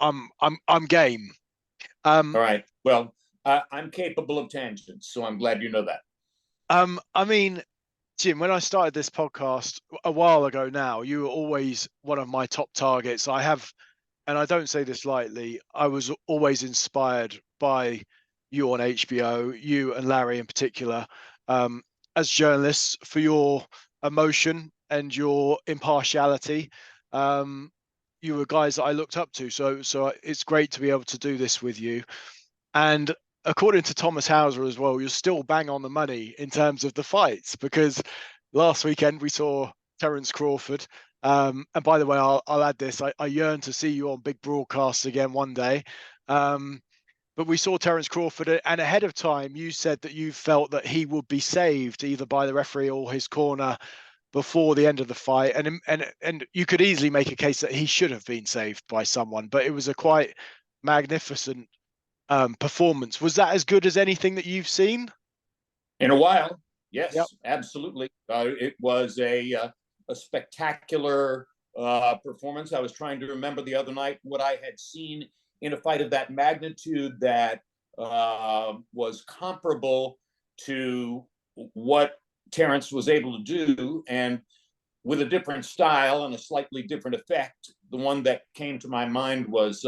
I'm game. All right. Well, I'm capable of tangents, so I'm glad you know that. I mean, Jim, when I started this podcast a while ago now, you were always one of my top targets. And I don't say this lightly, I was always inspired by you on HBO, you and Larry in particular, um, as journalists for your emotion and your impartiality. Um, you were guys that I looked up to, so it's great to be able to do this with you. And according to Thomas Hauser as well, you're still bang on the money in terms of the fights, because last weekend we saw Terence Crawford. And by the way, I'll add this. I yearn to see you on big broadcasts again one day. But we saw Terence Crawford, and ahead of time, you said that you felt that he would be saved either by the referee or his corner before the end of the fight. And you could easily make a case that he should have been saved by someone, but it was a quite magnificent performance. Was that as good as anything that you've seen? In a while, Yep. yes, absolutely. It was a spectacular performance. I was trying to remember the other night what I had seen in a fight of that magnitude that was comparable to what Terence was able to do, and with a different style and a slightly different effect. The one that came to my mind was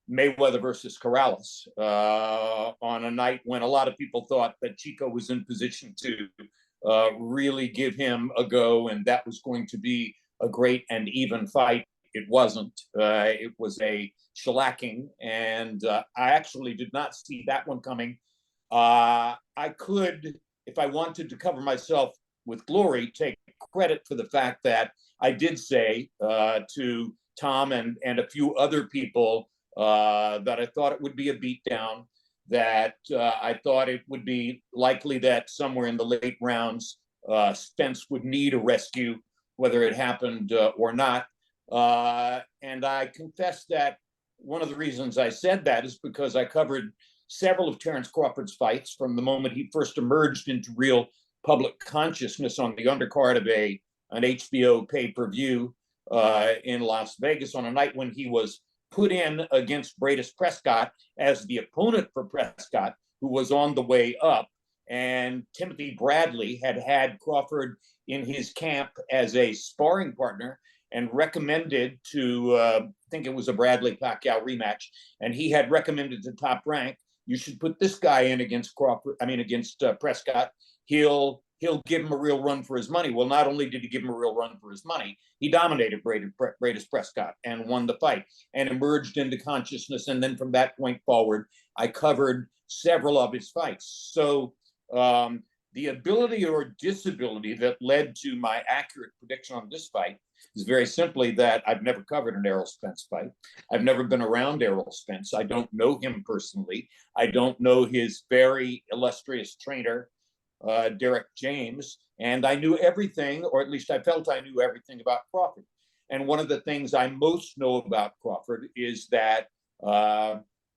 Mayweather versus Corrales on a night when a lot of people thought that Chico was in position to really give him a go, and that was going to be a great and even fight. It wasn't. It was a shellacking, and I actually did not see that one coming. I could, if I wanted to cover myself with glory, take credit for the fact that I did say to Tom and a few other people that I thought it would be a beatdown, that I thought it would be likely that somewhere in the late rounds, Spence would need a rescue, whether it happened or not. And I confess that one of the reasons I said that is because I covered several of Terence Crawford's fights from the moment he first emerged into real public consciousness on the undercard of an HBO pay-per-view in Las Vegas on a night when he was put in against Bradis Prescott as the opponent for Prescott, who was on the way up. And Timothy Bradley had Crawford in his camp as a sparring partner and recommended to, I think it was a Bradley Pacquiao rematch, and he had recommended to Top Rank, you should put this guy in against Prescott. He'll give him a real run for his money. Well, not only did he give him a real run for his money, he dominated Bradis Prescott and won the fight and emerged into consciousness. And then from that point forward, I covered several of his fights. So the ability or disability that led to my accurate prediction on this fight is very simply that I've never covered an Errol Spence fight. I've never been around Errol Spence. I don't know him personally. I don't know his very illustrious trainer, Derek James, and I knew everything, or at least I felt I knew everything about Crawford. And one of the things I most know about Crawford is that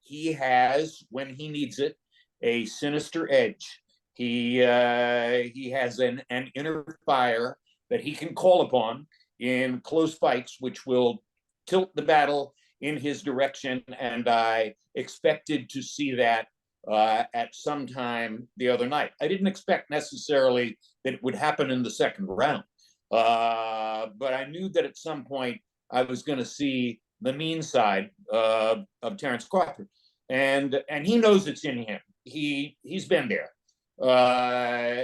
he has, when he needs it, a sinister edge. He has an inner fire that he can call upon in close fights, which will tilt the battle in his direction. And I expected to see that at some time the other night. I didn't expect necessarily that it would happen in the second round, but I knew that at some point I was going to see the mean side of Terence Crawford, and he knows it's in him. He's been there,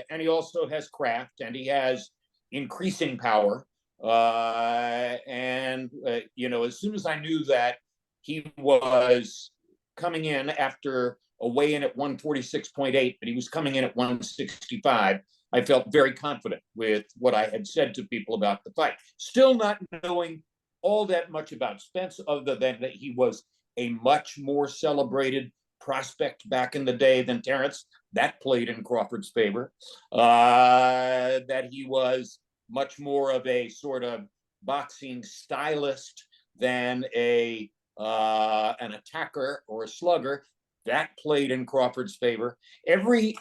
and he also has craft, and he has increasing power. And as soon as I knew that he was coming in after a weigh-in at 146.8, but he was coming in at 165, I felt very confident with what I had said to people about the fight. Still not knowing all that much about Spence, other than that he was a much more celebrated prospect back in the day than Terence. That played in Crawford's favor. That he was much more of a sort of boxing stylist than an attacker or a slugger. That played in Crawford's favor. Every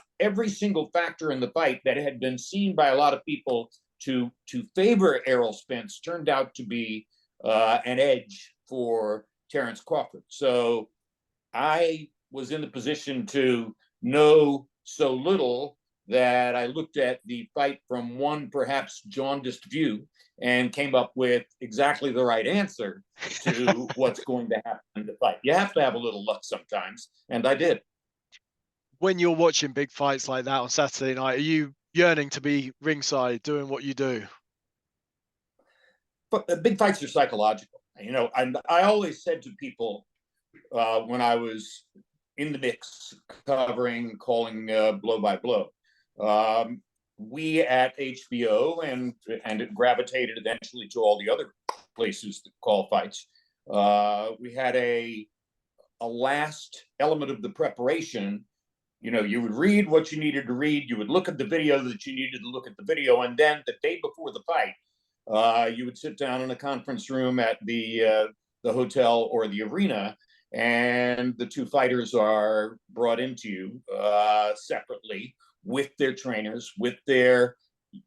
single factor in the fight that had been seen by a lot of people to favor Errol Spence turned out to be an edge for Terrence Crawford. So I was in the position to know so little that I looked at the fight from one perhaps jaundiced view and came up with exactly the right answer to what's going to happen in the fight. You have to have a little luck sometimes, and I did. When you're watching big fights like that on Saturday night, are you yearning to be ringside doing what you do? But big fights are psychological. I always said to people when I was in the mix, calling blow by blow. We at HBO and it gravitated eventually to all the other places that call fights. We had a last element of the preparation. You would read what you needed to read. You would look at the video that you needed to look at the video, and then the day before the fight, you would sit down in a conference room at the hotel or the arena, and the two fighters are brought into you separately with their trainers, with their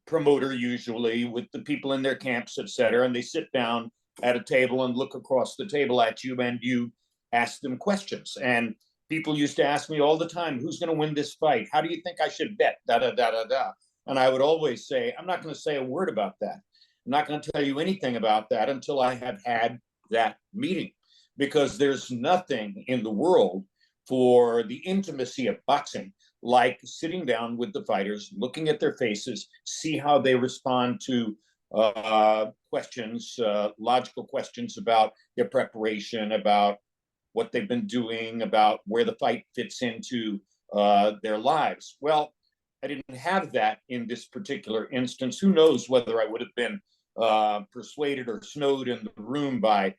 promoter, usually with the people in their camps, etc. And they sit down at a table and look across the table at you, and you ask them questions. And people used to ask me all the time, who's going to win this fight? How do you think I should bet? Da, da, da, da, da. And I would always say, I'm not going to say a word about that. I'm not going to tell you anything about that until I have had that meeting, because there's nothing in the world for the intimacy of boxing like sitting down with the fighters, looking at their faces, see how they respond to questions, logical questions about their preparation, about what they've been doing, about where the fight fits into their lives. Well, I didn't have that in this particular instance. Who knows whether I would have been persuaded or snowed in the room by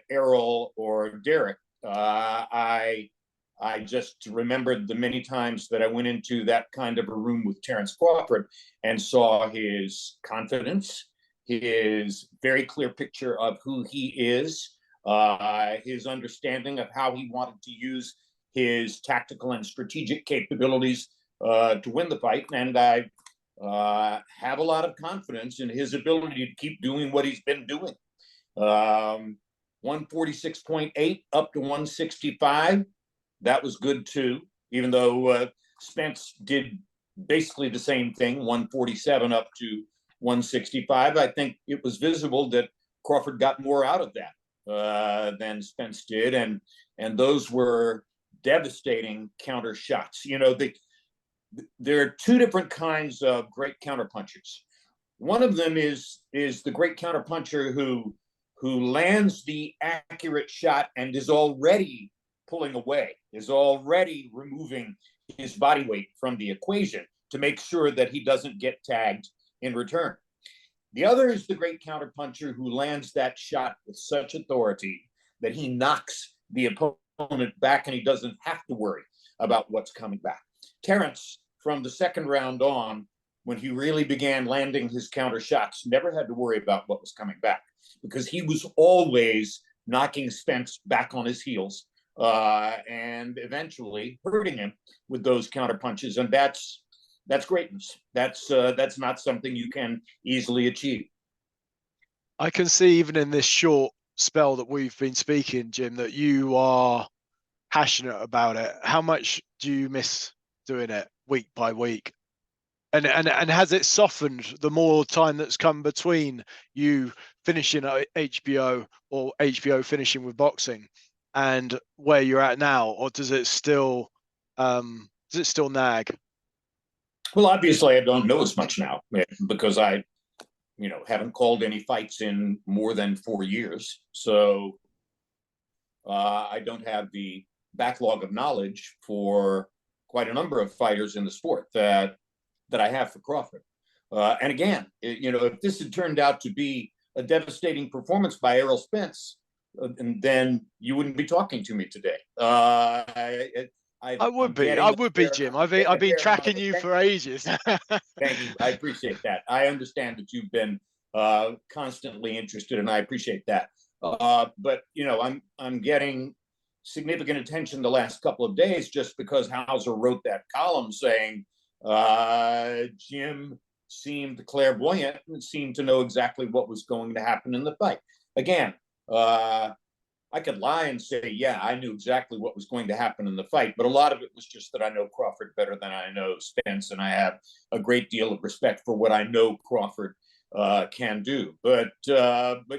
Errol or Derek. I just remembered the many times that I went into that kind of a room with Terrence Crawford and saw his confidence, his very clear picture of who he is, his understanding of how he wanted to use his tactical and strategic capabilities to win the fight. And I have a lot of confidence in his ability to keep doing what he's been doing. 146.8 up to 165. That was good too, even though Spence did basically the same thing, 147 up to 165. I think it was visible that Crawford got more out of that than Spence did, and those were devastating counter shots. There are two different kinds of great counter punchers. One of them is the great counter puncher who lands the accurate shot and is already pulling away, is already removing his body weight from the equation to make sure that he doesn't get tagged in return. The other is the great counterpuncher who lands that shot with such authority that he knocks the opponent back and he doesn't have to worry about what's coming back. Terrence, from the second round on, when he really began landing his counter shots, never had to worry about what was coming back, because he was always knocking Spence back on his heels and eventually hurting him with those counter punches. And that's greatness. That's not something you can easily achieve. I can see even in this short spell that we've been speaking, Jim, that you are passionate about it. How much do you miss doing it week by week? And has it softened the more time that's come between you finishing at HBO or HBO finishing with boxing and where you're at now, or does it still nag? Well, obviously, I don't know as much now because I haven't called any fights in more than 4 years. So I don't have the backlog of knowledge for quite a number of fighters in the sport that I have for Crawford. And again, if this had turned out to be a devastating performance by Errol Spence, then you wouldn't be talking to me today. I would be, Jim. I've been tracking you for ages. Thank you. I appreciate that. I understand that you've been constantly interested, and I appreciate that. But I'm getting significant attention the last couple of days just because Hauser wrote that column saying Jim seemed clairvoyant and seemed to know exactly what was going to happen in the fight. Again, I could lie and say, yeah, I knew exactly what was going to happen in the fight, but a lot of it was just that I know Crawford better than I know Spence, and I have a great deal of respect for what I know Crawford can do. But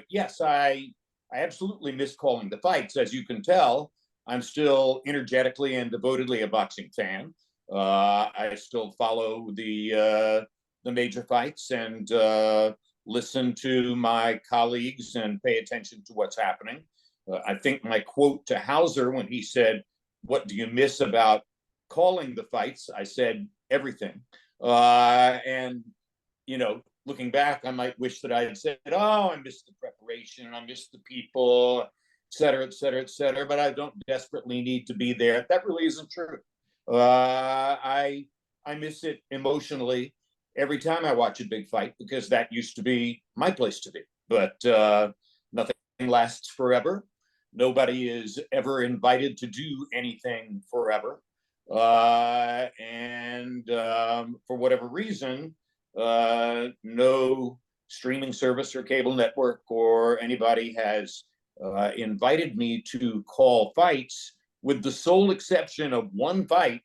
yes, I absolutely miss calling the fights. As you can tell, I'm still energetically and devotedly a boxing fan. I still follow the major fights and listen to my colleagues and pay attention to what's happening. I think my quote to Hauser when he said, "What do you miss about calling the fights?" I said, "Everything." And, you know, looking back, I might wish that I had said, "Oh, I miss the preparation, I miss the people, et cetera, et cetera, et cetera," but I don't desperately need to be there. That really isn't true. I miss it emotionally every time I watch a big fight because that used to be my place to be. But nothing lasts forever. Nobody is ever invited to do anything forever. And for whatever reason, no streaming service or cable network or anybody has invited me to call fights, with the sole exception of one fight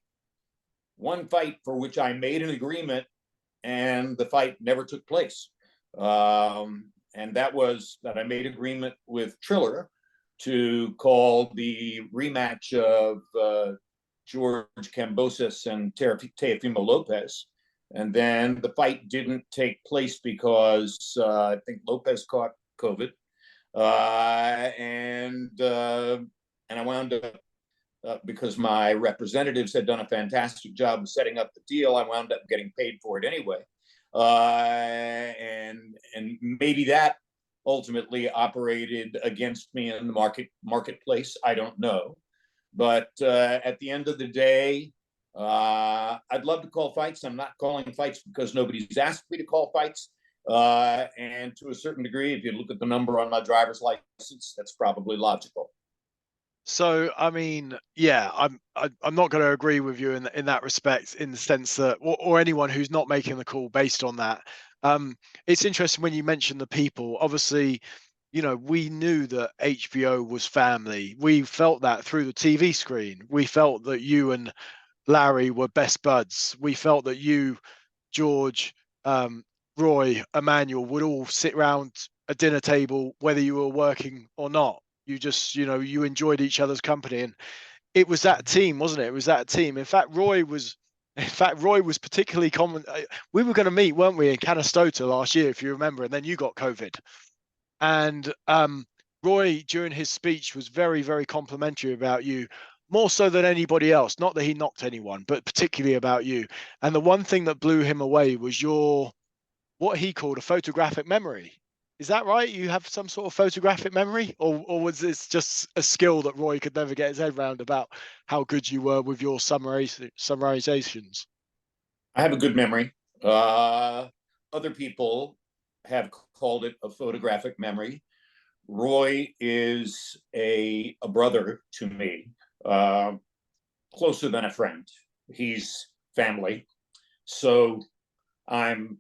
for which I made an agreement and the fight never took place. And that was that I made agreement with Triller to call the rematch of George Kambosos and Teofimo Lopez. And then the fight didn't take place because I think Lopez caught COVID. And I wound up, because my representatives had done a fantastic job of setting up the deal, I wound up getting paid for it anyway. And maybe that ultimately operated against me in the marketplace. I don't know. But at the end of the day, I'd love to call fights. I'm not calling fights because nobody's asked me to call fights. And to a certain degree, if you look at the number on my driver's license, that's probably logical. So, I mean, yeah, I'm not going to agree with you in that respect, in the sense that, or anyone who's not making the call based on that. It's interesting when you mention the people. Obviously, you know, we knew that HBO was family. We felt that through the TV screen. We felt that you and Larry were best buds. We felt that you, George, Roy, Emanuel would all sit around a dinner table, whether you were working or not. You just, you know, you enjoyed each other's company, and it was that team, wasn't it? It was that team. In fact, Roy was particularly common. We were going to meet, weren't we, in Canastota last year, if you remember, and then you got COVID. And Roy, during his speech, was very, very complimentary about you, more so than anybody else. Not that he knocked anyone, but particularly about you. And the one thing that blew him away was your, what he called a photographic memory. Is that right? You have some sort of photographic memory, or was this just a skill that Roy could never get his head around about how good you were with your summarizations? I have a good memory. Other people have called it a photographic memory. Roy is a brother to me, closer than a friend. He's family. So I'm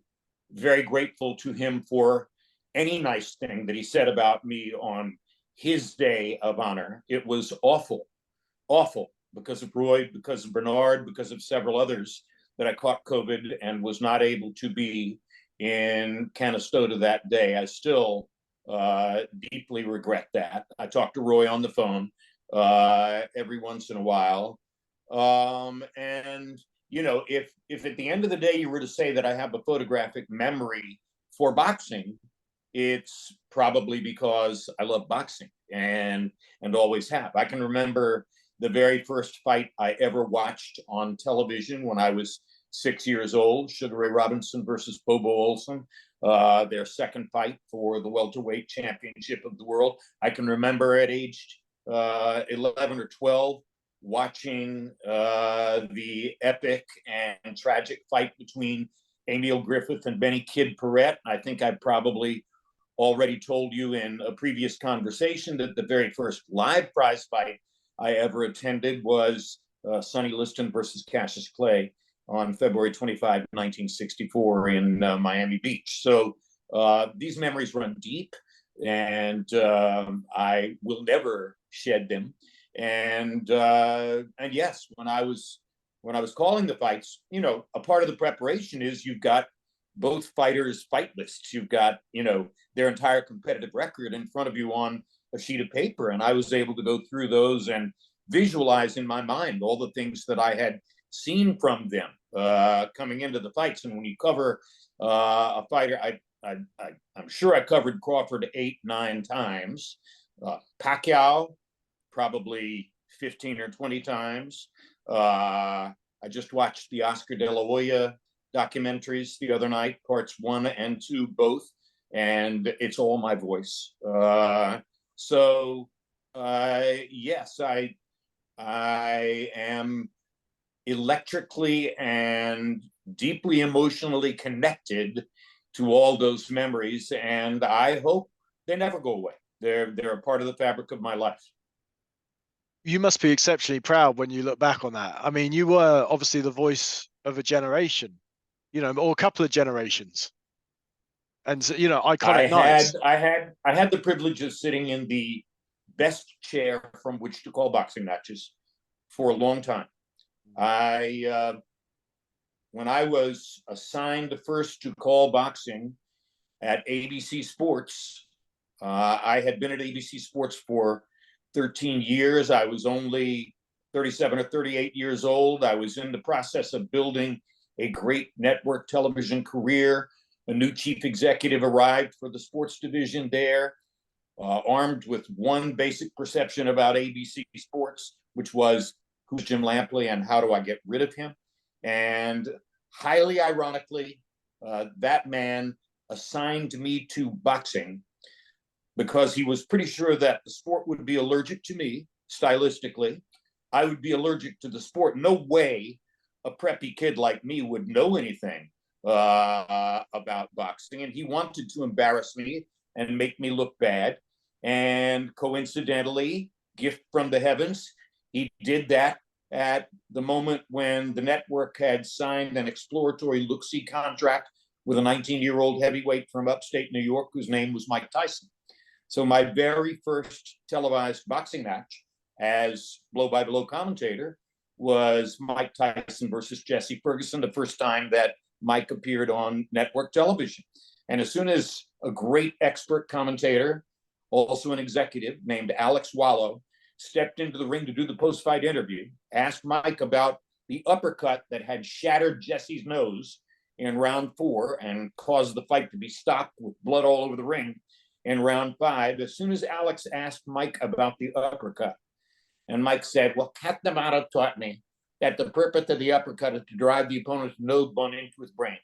very grateful to him for any nice thing that he said about me on his day of honor. It was awful, awful because of Roy, because of Bernard, because of several others that I caught COVID and was not able to be in Canastota that day. I still deeply regret that. I talk to Roy on the phone every once in a while. And, you know, if at the end of the day you were to say that I have a photographic memory for boxing, it's probably because I love boxing and always have. I can remember the very first fight I ever watched on television when I was 6 years old, Sugar Ray Robinson versus Bobo Olson, their second fight for the welterweight championship of the world. I can remember at age 11 or 12 watching the epic and tragic fight between Emil Griffith and Benny Kid Paret. I think I probably already told you in a previous conversation that the very first live prize fight I ever attended was Sonny Liston versus Cassius Clay on February 25, 1964 in Miami Beach. So these memories run deep. and I will never shed them. And yes, when I was calling the fights, you know, a part of the preparation is you've got both fighters' fight lists. You've got, you know, their entire competitive record in front of you on a sheet of paper, and I was able to go through those and visualize in my mind all the things that I had seen from them coming into the fights. And when you cover a fighter, I'm sure I covered Crawford 8, 9 times. Pacquiao, probably 15 or 20 times. I just watched the Oscar De La Hoya documentaries the other night, parts 1 and 2 both, and it's all my voice. Yes, I am electrically and deeply emotionally connected to all those memories, and I hope they never go away. They're a part of the fabric of my life. You must be exceptionally proud when you look back on that. I mean, you were obviously the voice of a generation, you know, or a couple of generations, and you know, iconic nights. I had the privilege of sitting in the best chair from which to call boxing matches for a long time. When I was assigned first to call boxing at ABC Sports, I had been at ABC Sports for 13 years. I was only 37 or 38 years old. I was in the process of building a great network television career. A new chief executive arrived for the sports division there, armed with one basic perception about ABC Sports, which was, who's Jim Lampley and how do I get rid of him? And highly ironically, that man assigned me to boxing because he was pretty sure that the sport would be allergic to me stylistically. I would be allergic to the sport. No way a preppy kid like me would know anything about boxing. And he wanted to embarrass me and make me look bad. And coincidentally, gift from the heavens, he did that at the moment when the network had signed an exploratory look-see contract with a 19-year-old heavyweight from upstate New York whose name was Mike Tyson. So my very first televised boxing match as blow-by-blow commentator was Mike Tyson versus Jesse Ferguson, the first time that Mike appeared on network television. And as soon as a great expert commentator, also an executive named Alex Wallow, stepped into the ring to do the post-fight interview, asked Mike about the uppercut that had shattered Jesse's nose in round 4 and caused the fight to be stopped with blood all over the ring in round 5. As soon as Alex asked Mike about the uppercut, and Mike said, well, Cat D'Amato taught me that the purpose of the uppercut is to drive the opponent's nose bone into his brain.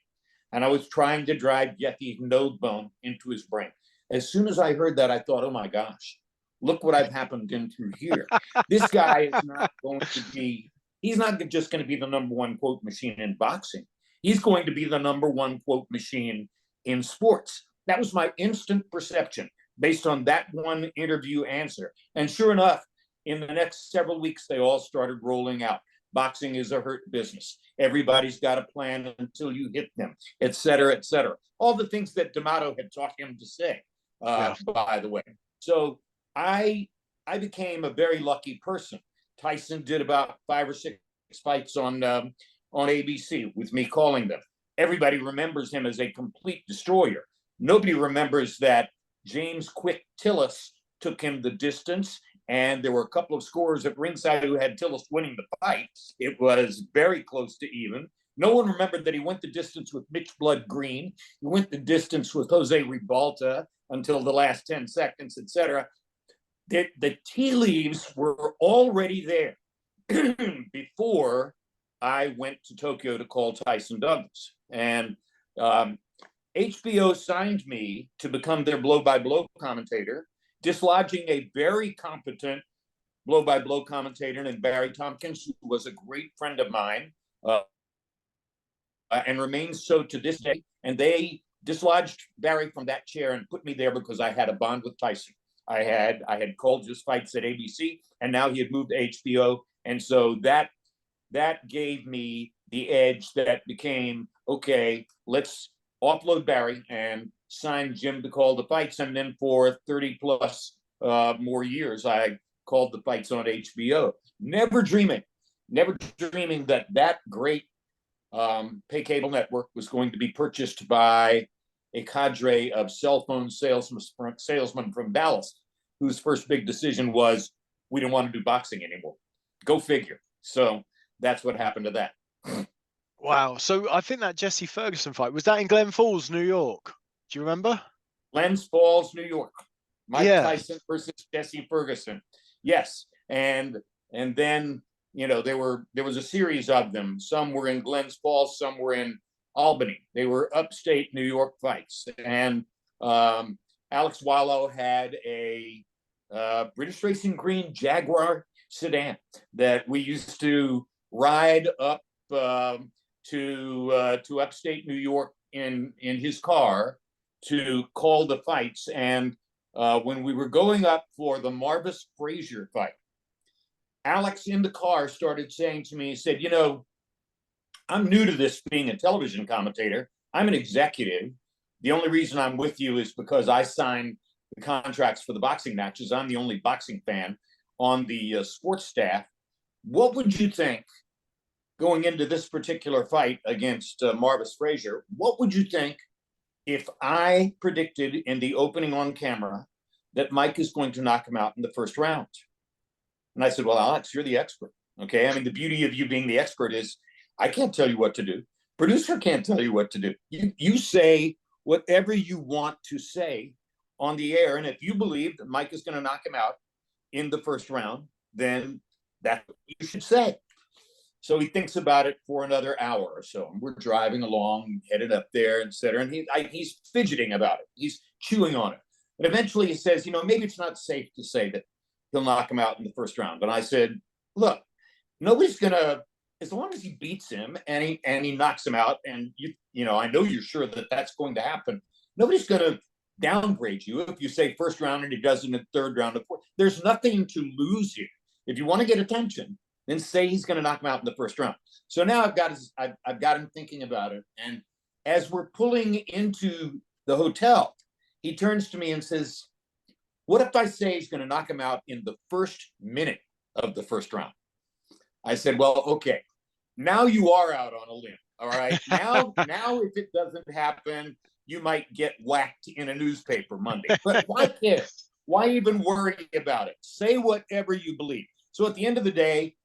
And I was trying to drive Jesse's nose bone into his brain. As soon as I heard that, I thought, oh my gosh, look what I've happened into here. This guy is not going to be, he's not just going to be the number one quote machine in boxing. He's going to be the number one quote machine in sports. That was my instant perception based on that one interview answer. And sure enough, in the next several weeks, they all started rolling out. Boxing is a hurt business. Everybody's got a plan until you hit them, et cetera, et cetera. All the things that D'Amato had taught him to say, by the way. So I became a very lucky person. Tyson did about 5 or 6 fights on ABC with me calling them. Everybody remembers him as a complete destroyer. Nobody remembers that James Quick Tillis took him the distance, and there were a couple of scorers at ringside who had Tillis winning the fight. It was very close to even. No one remembered that he went the distance with Mitch Blood Green. He went the distance with Jose Ribalta until the last 10 seconds, etc. The tea leaves were already there before I went to Tokyo to call Tyson Douglas. And HBO signed me to become their blow-by-blow commentator, dislodging a very competent blow-by-blow commentator named Barry Tompkins, who was a great friend of mine and remains so to this day. And they dislodged Barry from that chair and put me there because I had a bond with Tyson. I had called his fights at ABC, and now he had moved to HBO. And so that gave me the edge that became, okay, let's offload Barry and signed Jim to call the fights, and then for 30 plus more years, I called the fights on HBO. Never dreaming that that great pay cable network was going to be purchased by a cadre of cell phone salesmen from Dallas, whose first big decision was, we don't want to do boxing anymore. Go figure. So that's what happened to that. Wow. So I think that Jesse Ferguson fight, was that in Glen Falls, New York? Do you remember? Glens Falls, New York. Mike Yeah. Tyson versus Jesse Ferguson. Yes. And then, you know, there was a series of them. Some were in Glens Falls, some were in Albany. They were upstate New York fights. And Alex Wallow had a British Racing Green Jaguar sedan that we used to ride up to upstate New York in his car to call the fights. And when we were going up for the Marvis Frazier fight, Alex in the car started saying to me, he said, you know, I'm new to this being a television commentator. I'm an executive. The only reason I'm with you is because I signed the contracts for the boxing matches. I'm the only boxing fan on the sports staff. What would you think going into this particular fight against Marvis Frazier? What would you think if I predicted in the opening on camera that Mike is going to knock him out in the first round? And I said, well, Alex, you're the expert. Okay. I mean, the beauty of you being the expert is I can't tell you what to do. Producer can't tell you what to do. You say whatever you want to say on the air. And if you believe that Mike is going to knock him out in the first round, then that's what you should say. So he thinks about it for another hour or so. And we're driving along, headed up there, et cetera. And he's fidgeting about it. He's chewing on it. And eventually he says, you know, maybe it's not safe to say that he'll knock him out in the first round. And I said, look, nobody's going to, as long as he beats him and he knocks him out, and you know, I know you're sure that that's going to happen. Nobody's going to downgrade you if you say first round and he does it in the third round. There's nothing to lose here. If you want to get attention, then say he's going to knock him out in the first round. So now I've got him thinking about it. And as we're pulling into the hotel, he turns to me and says, what if I say he's going to knock him out in the first minute of the first round? I said, well, okay, now you are out on a limb. All right. Now if it doesn't happen, you might get whacked in a newspaper Monday. But why care? Why even worry about it? Say whatever you believe. So at the end of the day,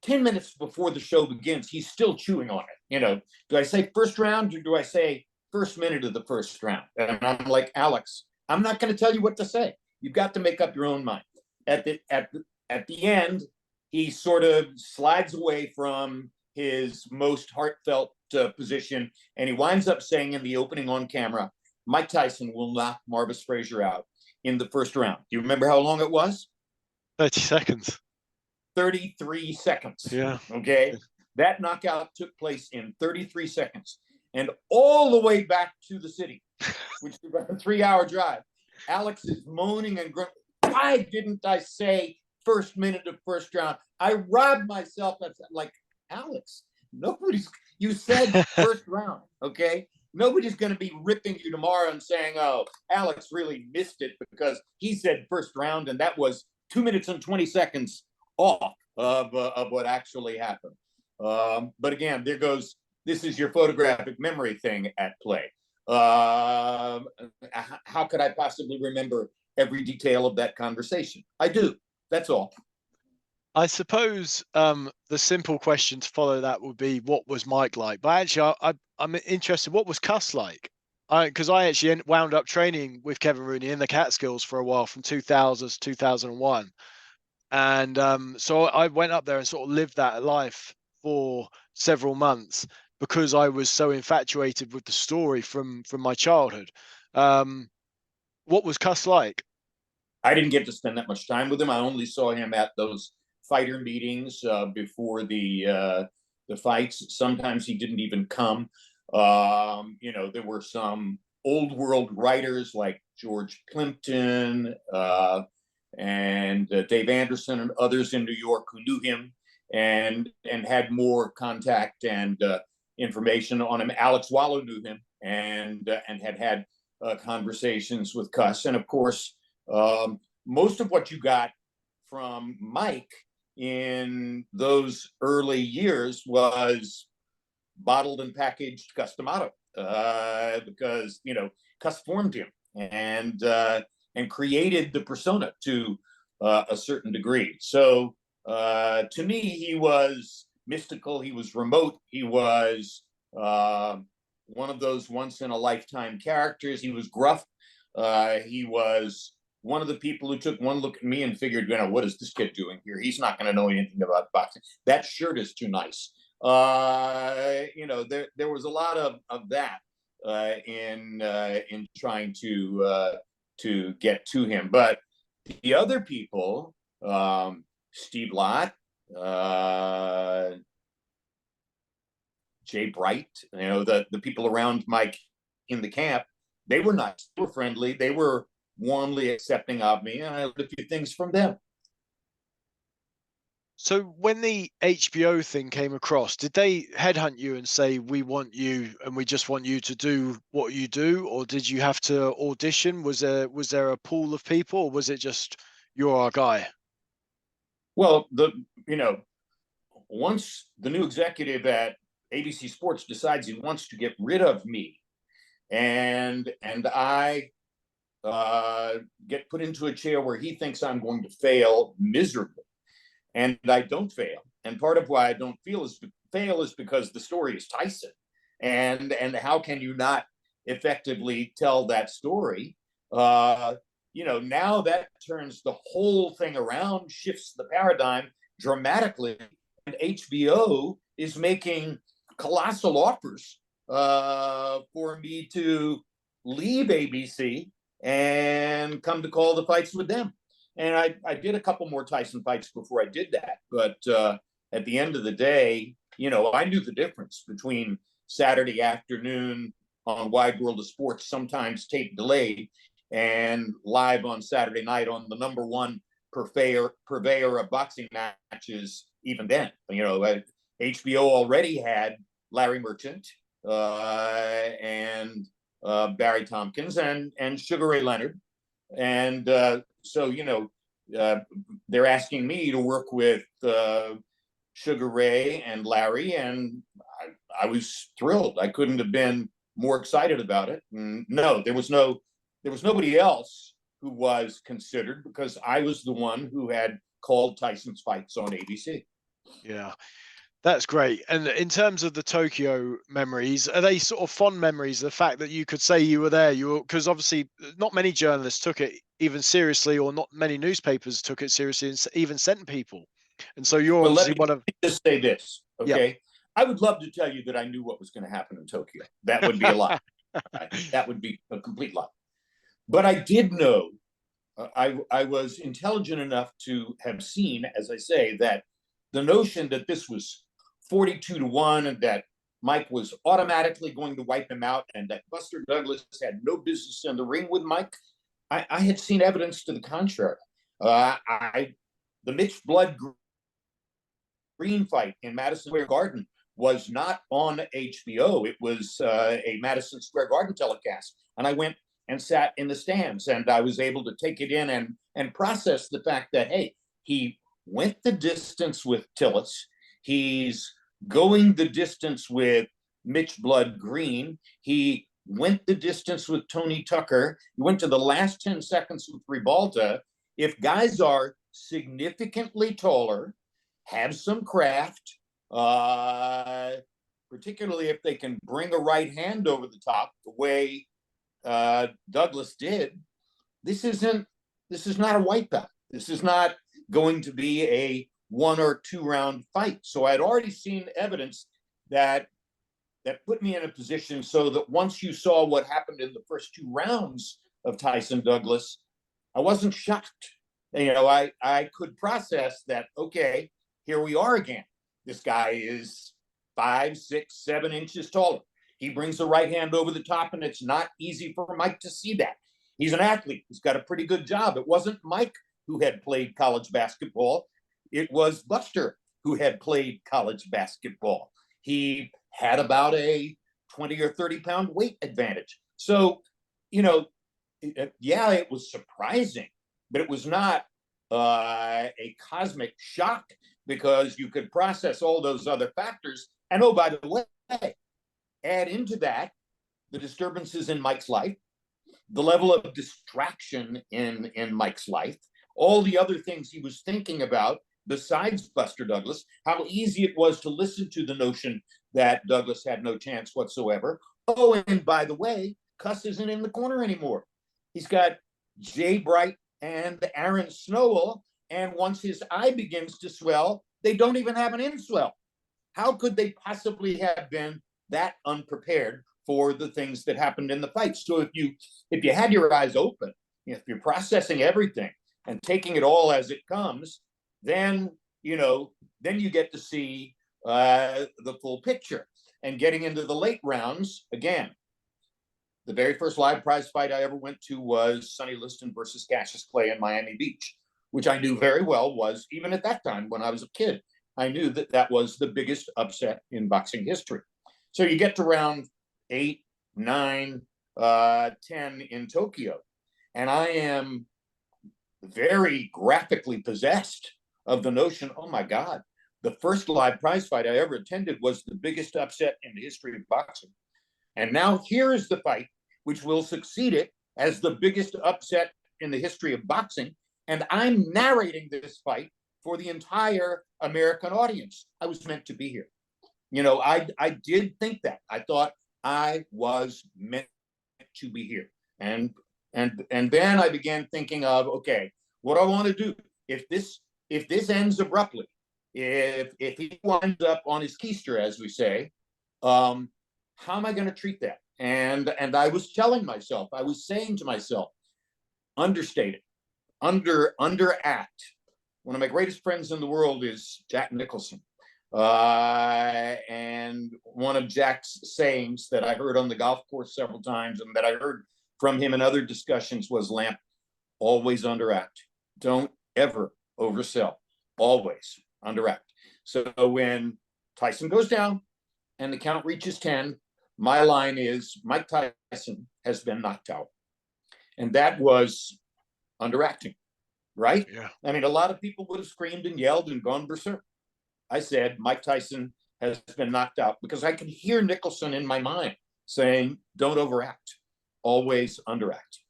10 minutes before the show begins, he's still chewing on it. You know, do I say first round or do I say first minute of the first round? And I'm like, Alex, I'm not going to tell you what to say. You've got to make up your own mind. At the end, he sort of slides away from his most heartfelt position, and he winds up saying in the opening on camera, Mike Tyson will knock Marvis Frazier out in the first round. Do you remember how long it was? 30 seconds. 33 seconds. Yeah. Okay. That knockout took place in 33 seconds. And all the way back to the city, which is about a 3-hour drive, Alex is moaning and grunting. Why didn't I say first minute of first round? I robbed myself. I'm like, Alex, you said first round, okay? Nobody's going to be ripping you tomorrow and saying, oh, Alex really missed it because he said first round, and that was 2 minutes and 20 seconds off of what actually happened. But again, there goes, this is your photographic memory thing at play. How could I possibly remember every detail of that conversation? I do. That's all. I suppose the simple question to follow that would be, what was Mike like? But actually, I'm interested, what was Cuss like? Because I actually wound up training with Kevin Rooney in the Catskills for a while from 2000 to 2001. And so I went up there and sort of lived that life for several months because I was so infatuated with the story from my childhood. What was Cuss like? I didn't get to spend that much time with him. I only saw him at those fighter meetings before the fights. Sometimes he didn't even come. You know, there were some old world writers like George Plimpton and Dave Anderson and others in New York who knew him and had more contact and information on him. Alex Wallow knew him and had conversations with Cuss. And of course, most of what you got from Mike in those early years was bottled and packaged Customato, because Cuss formed him and created the persona to a certain degree. So to me, he was mystical. He was remote. He was one of those once in a lifetime characters. He was gruff. He was one of the people who took one look at me and figured, what is this kid doing here? He's not going to know anything about boxing. That shirt is too nice. There was a lot of that in trying to get to him. But the other people, Steve Lott, Jay Bright, the people around Mike in the camp, they were nice, they were friendly, they were warmly accepting of me, and I learned a few things from them. So when the HBO thing came across, did they headhunt you and say, we want you and we just want you to do what you do? Or did you have to audition? Was there a pool of people, or was it just, you're our guy? Well, once the new executive at ABC Sports decides he wants to get rid of me, and I get put into a chair where he thinks I'm going to fail miserably, and I don't fail. And part of why I don't fail is because the story is Tyson, and how can you not effectively tell that story? Now that turns the whole thing around, shifts the paradigm dramatically, and HBO is making colossal offers for me to leave ABC and come to call the fights with them. And I did a couple more Tyson fights before I did that. But at the end of the day, I knew the difference between Saturday afternoon on Wide World of Sports, sometimes tape delayed, and live on Saturday night on the number one purveyor of boxing matches. Even then, HBO already had Larry Merchant and Barry Tompkins and Sugar Ray Leonard, and so they're asking me to work with Sugar Ray and Larry, and I was thrilled. I couldn't have been more excited about it. And no, there was nobody else who was considered, because I was the one who had called Tyson's fights on ABC. Yeah, that's great. And in terms of the Tokyo memories, are they sort of fond memories? The fact that you could say you were there, because obviously not many journalists took it even seriously, or not many newspapers took it seriously and even sent people. And so you're obviously one of. Let me just say this, okay? Yep. I would love to tell you that I knew what was going to happen in Tokyo. That would be a lie. That would be a complete lie. But I did know. I was intelligent enough to have seen, as I say, that the notion that this was 42-1 and that Mike was automatically going to wipe him out and that Buster Douglas had no business in the ring with Mike, I had seen evidence to the contrary. The Mitch Blood Green fight in Madison Square Garden was not on HBO. It was a Madison Square Garden telecast. And I went and sat in the stands, and I was able to take it in and process the fact that, hey, he went the distance with Tillis. He's going the distance with Mitch Blood Green. He went the distance with Tony Tucker. He went to the last 10 seconds with Ribalta. If guys are significantly taller, have some craft, particularly if they can bring a right hand over the top the way Douglas did, this is not a wipeout. This is not going to be a 1 or 2 round fight. So I'd already seen evidence that put me in a position so that once you saw what happened in the first 2 rounds of Tyson Douglas, I wasn't shocked. I could process that, okay, here we are again. This guy is 5, 6, 7 inches taller. He brings the right hand over the top, and it's not easy for Mike to see that. He's an athlete. He's got a pretty good job. It wasn't Mike who had played college basketball. It was Buster who had played college basketball. He had about a 20 or 30 pound weight advantage. So, you know, yeah, it was surprising, but it was not a cosmic shock because you could process all those other factors. And oh, by the way, add into that the disturbances in Mike's life, the level of distraction in Mike's life, all the other things he was thinking about besides Buster Douglas, how easy it was to listen to the notion that Douglas had no chance whatsoever. Oh, and by the way, Cuss isn't in the corner anymore. He's got Jay Bright and Aaron Snowell, and once his eye begins to swell, they don't even have an inswell. How could they possibly have been that unprepared for the things that happened in the fight? So if you had your eyes open, if you're processing everything and taking it all as it comes, then then you get to see the full picture. And getting into the late rounds, again, the very first live prize fight I ever went to was Sonny Liston versus Cassius Clay in Miami Beach, which I knew very well was, even at that time when I was a kid, I knew that that was the biggest upset in boxing history. So you get to round 8, 9, 10 in Tokyo, and I am very graphically possessed of the notion, oh my God, the first live prize fight I ever attended was the biggest upset in the history of boxing. And now here is the fight which will succeed it as the biggest upset in the history of boxing. And I'm narrating this fight for the entire American audience. I was meant to be here. I did think that. I thought I was meant to be here. And then I began thinking of, okay, what do I want to do? If this ends abruptly, if he winds up on his keister, as we say, how am I going to treat that? And I was telling myself, I was saying to myself, understate it, underact. One of my greatest friends in the world is Jack Nicholson. And one of Jack's sayings that I heard on the golf course several times and that I heard from him in other discussions was, Lamp, always underact. Don't ever oversell. Always underact. So when Tyson goes down and the count reaches 10, my line is, Mike Tyson has been knocked out. And that was underacting, right? Yeah. I mean, a lot of people would have screamed and yelled and gone berserk. I said, Mike Tyson has been knocked out, because I could hear Nicholson in my mind saying, don't overact, always underact.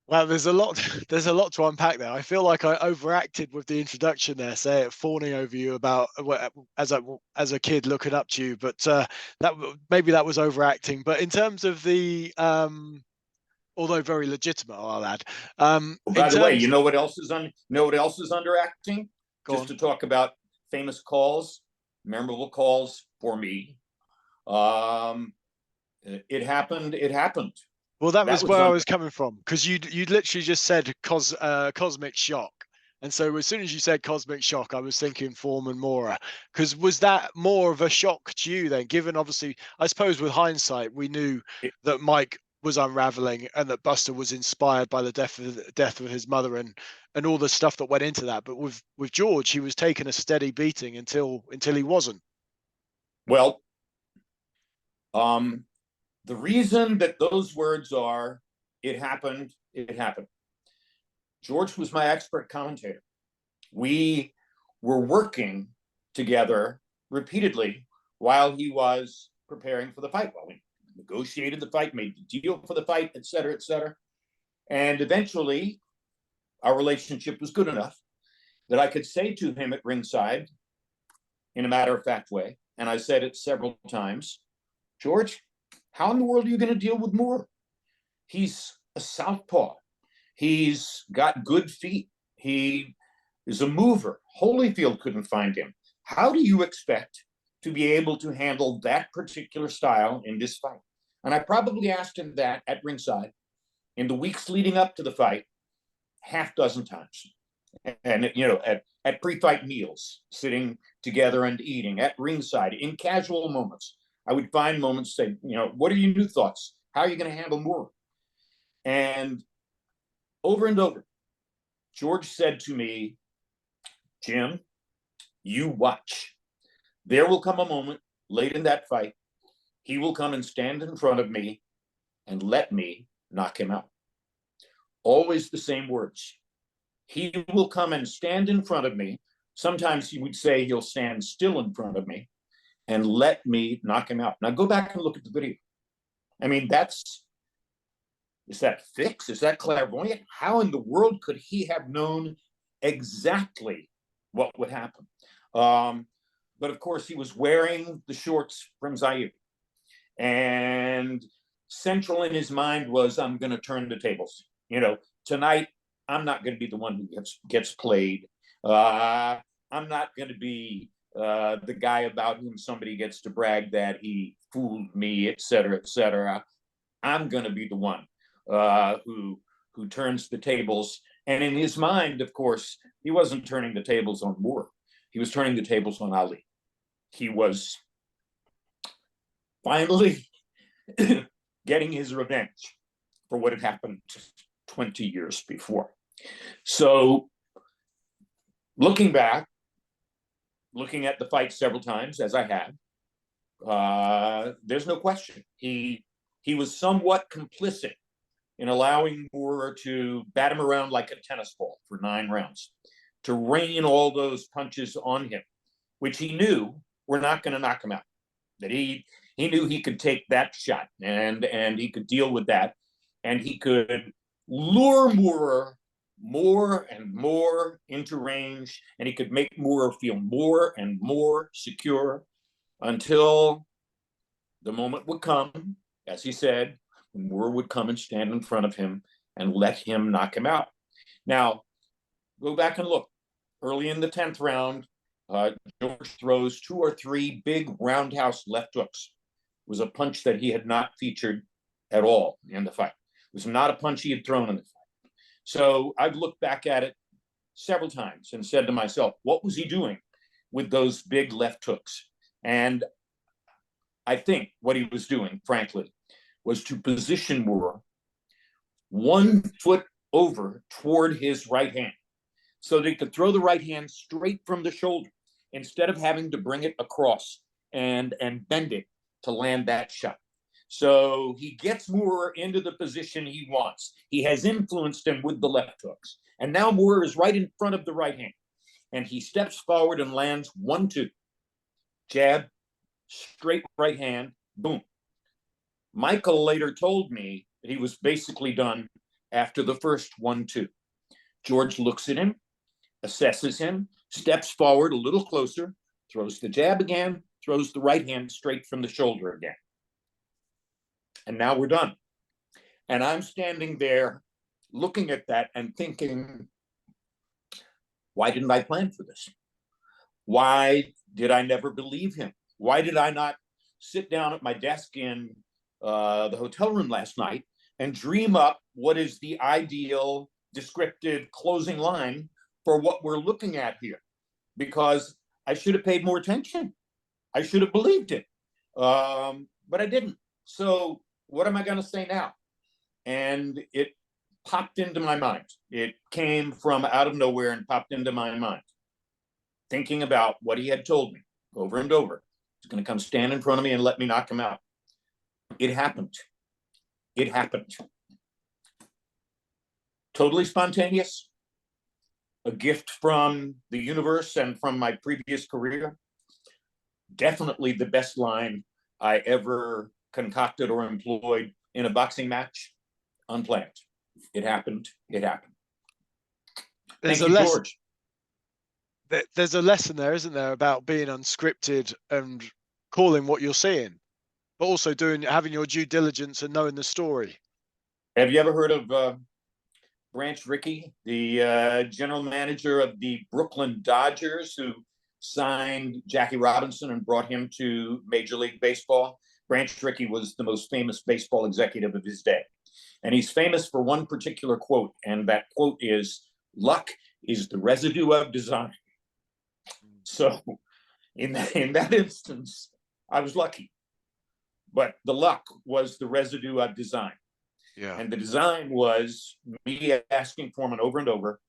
Well, there's a lot to unpack there. I feel like I overacted with the introduction there, say it fawning over you about as a kid looking up to you, but that maybe that was overacting. But in terms of the although very legitimate, I'll add. By the way, you know what else is underacting? Just to talk about famous calls, memorable calls for me. It happened. Well, that was where I was coming from, because you literally just said cosmic shock. And so as soon as you said cosmic shock, I was thinking Foreman Mora. Because was that more of a shock to you then, given obviously, I suppose with hindsight, we knew that Mike was unraveling and that Buster was inspired by the death of his mother and all the stuff that went into that. But with George, he was taking a steady beating until he wasn't. Well, the reason that those words are, it happened. George was my expert commentator. We were working together repeatedly while he was preparing for the fight, while we negotiated the fight, made the deal for the fight, et cetera, et cetera. And eventually, our relationship was good enough that I could say to him at ringside, in a matter-of-fact way, and I said it several times, George, how in the world are you going to deal with Moore? He's a southpaw. He's got good feet. He is a mover. Holyfield couldn't find him. How do you expect to be able to handle that particular style in this fight? And I probably asked him that at ringside in the weeks leading up to the fight, half dozen times. And at pre-fight meals, sitting together and eating, at ringside, in casual moments, I would find moments, say, what are your new thoughts? How are you going to handle Moore? And over, George said to me, Jim, you watch. There will come a moment late in that fight, he will come and stand in front of me and let me knock him out. Always the same words. He will come and stand in front of me. Sometimes he would say he'll stand still in front of me and let me knock him out. Now go back and look at the video. I mean, is that fixed? Is that clairvoyant? How in the world could he have known exactly what would happen? But of course, he was wearing the shorts from Zaire. And central in his mind was, I'm going to turn the tables. You know, tonight, I'm not going to be the one who gets played. I'm not going to be the guy about whom somebody gets to brag that he fooled me, et cetera, et cetera. I'm going to be the one who turns the tables. And in his mind, of course, he wasn't turning the tables on Moore. He was turning the tables on Ali. He was finally getting his revenge for what had happened 20 years before. So looking back, looking at the fight several times, as I had, there's no question. He was somewhat complicit in allowing Moore to bat him around like a tennis ball for 9 rounds, to rain all those punches on him, which he knew were not going to knock him out. That he knew he could take that shot and he could deal with that, and he could lure Moore more and more into range, and he could make Moore feel more and more secure until the moment would come, as he said, when Moore would come and stand in front of him and let him knock him out. Now, go back and look. Early in the 10th round, George throws 2 or 3 big roundhouse left hooks. It was a punch that he had not featured at all in the fight. It was not a punch he had thrown in the fight. So I've looked back at it several times and said to myself, what was he doing with those big left hooks? And I think what he was doing, frankly, was to position Moore 1 foot over toward his right hand so that he could throw the right hand straight from the shoulder instead of having to bring it across and bend it to land that shot. So he gets Moore into the position he wants. He has influenced him with the left hooks. And now Moore is right in front of the right hand. And he steps forward and lands 1-2. Jab, straight right hand, boom. Michael later told me that he was basically done after the first 1-2. George looks at him, assesses him, steps forward a little closer, throws the jab again, throws the right hand straight from the shoulder again. And now we're done. And I'm standing there looking at that and thinking, why didn't I plan for this? Why did I never believe him? Why did I not sit down at my desk in the hotel room last night and dream up what is the ideal descriptive closing line for what we're looking at here? Because I should have paid more attention. I should have believed it. But I didn't. So what am I going to say now? And it popped into my mind. It came from out of nowhere and popped into my mind. Thinking about what he had told me over and over. He's going to come stand in front of me and let me knock him out. It happened. It happened. Totally spontaneous. A gift from the universe and from my previous career. Definitely the best line I ever concocted or employed in a boxing match. Unplanned. It happened. It happened. Thank you, George. There's a lesson there, isn't there, about being unscripted and calling what you're seeing, but also having your due diligence and knowing the story. Have you ever heard of Branch Rickey, the general manager of the Brooklyn Dodgers, who signed Jackie Robinson and brought him to Major League Baseball? Branch Rickey was the most famous baseball executive of his day. And he's famous for one particular quote, and that quote is, "Luck is the residue of design." So in that instance, I was lucky. But the luck was the residue of design. Yeah. And the design was me asking Foreman over and over,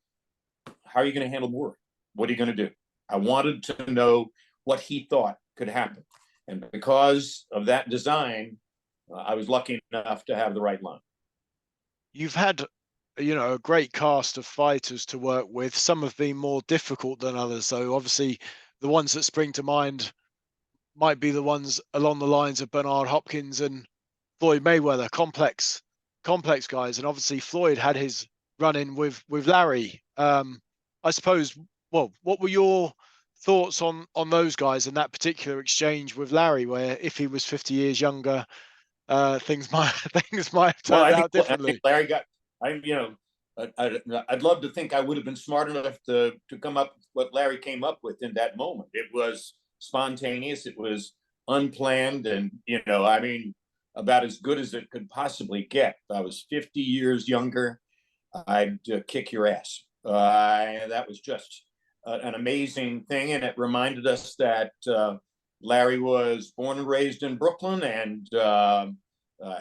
how are you going to handle Moore? What are you going to do? I wanted to know what he thought could happen. And because of that design, I was lucky enough to have the right line. You've had, a great cast of fighters to work with. Some have been more difficult than others. So obviously, the ones that spring to mind might be the ones along the lines of Bernard Hopkins and Floyd Mayweather, complex guys. And obviously, Floyd had his run in with Larry. I suppose. Well, what were your thoughts on those guys and that particular exchange with Larry, where if he was 50 years younger, things might things might have Well, turned out differently. Larry got. I'd love to think I would have been smart enough to come up with what Larry came up with in that moment. It was spontaneous. It was unplanned, and about as good as it could possibly get. If I was 50 years younger, I'd kick your ass. That was just an amazing thing, and it reminded us that Larry was born and raised in Brooklyn and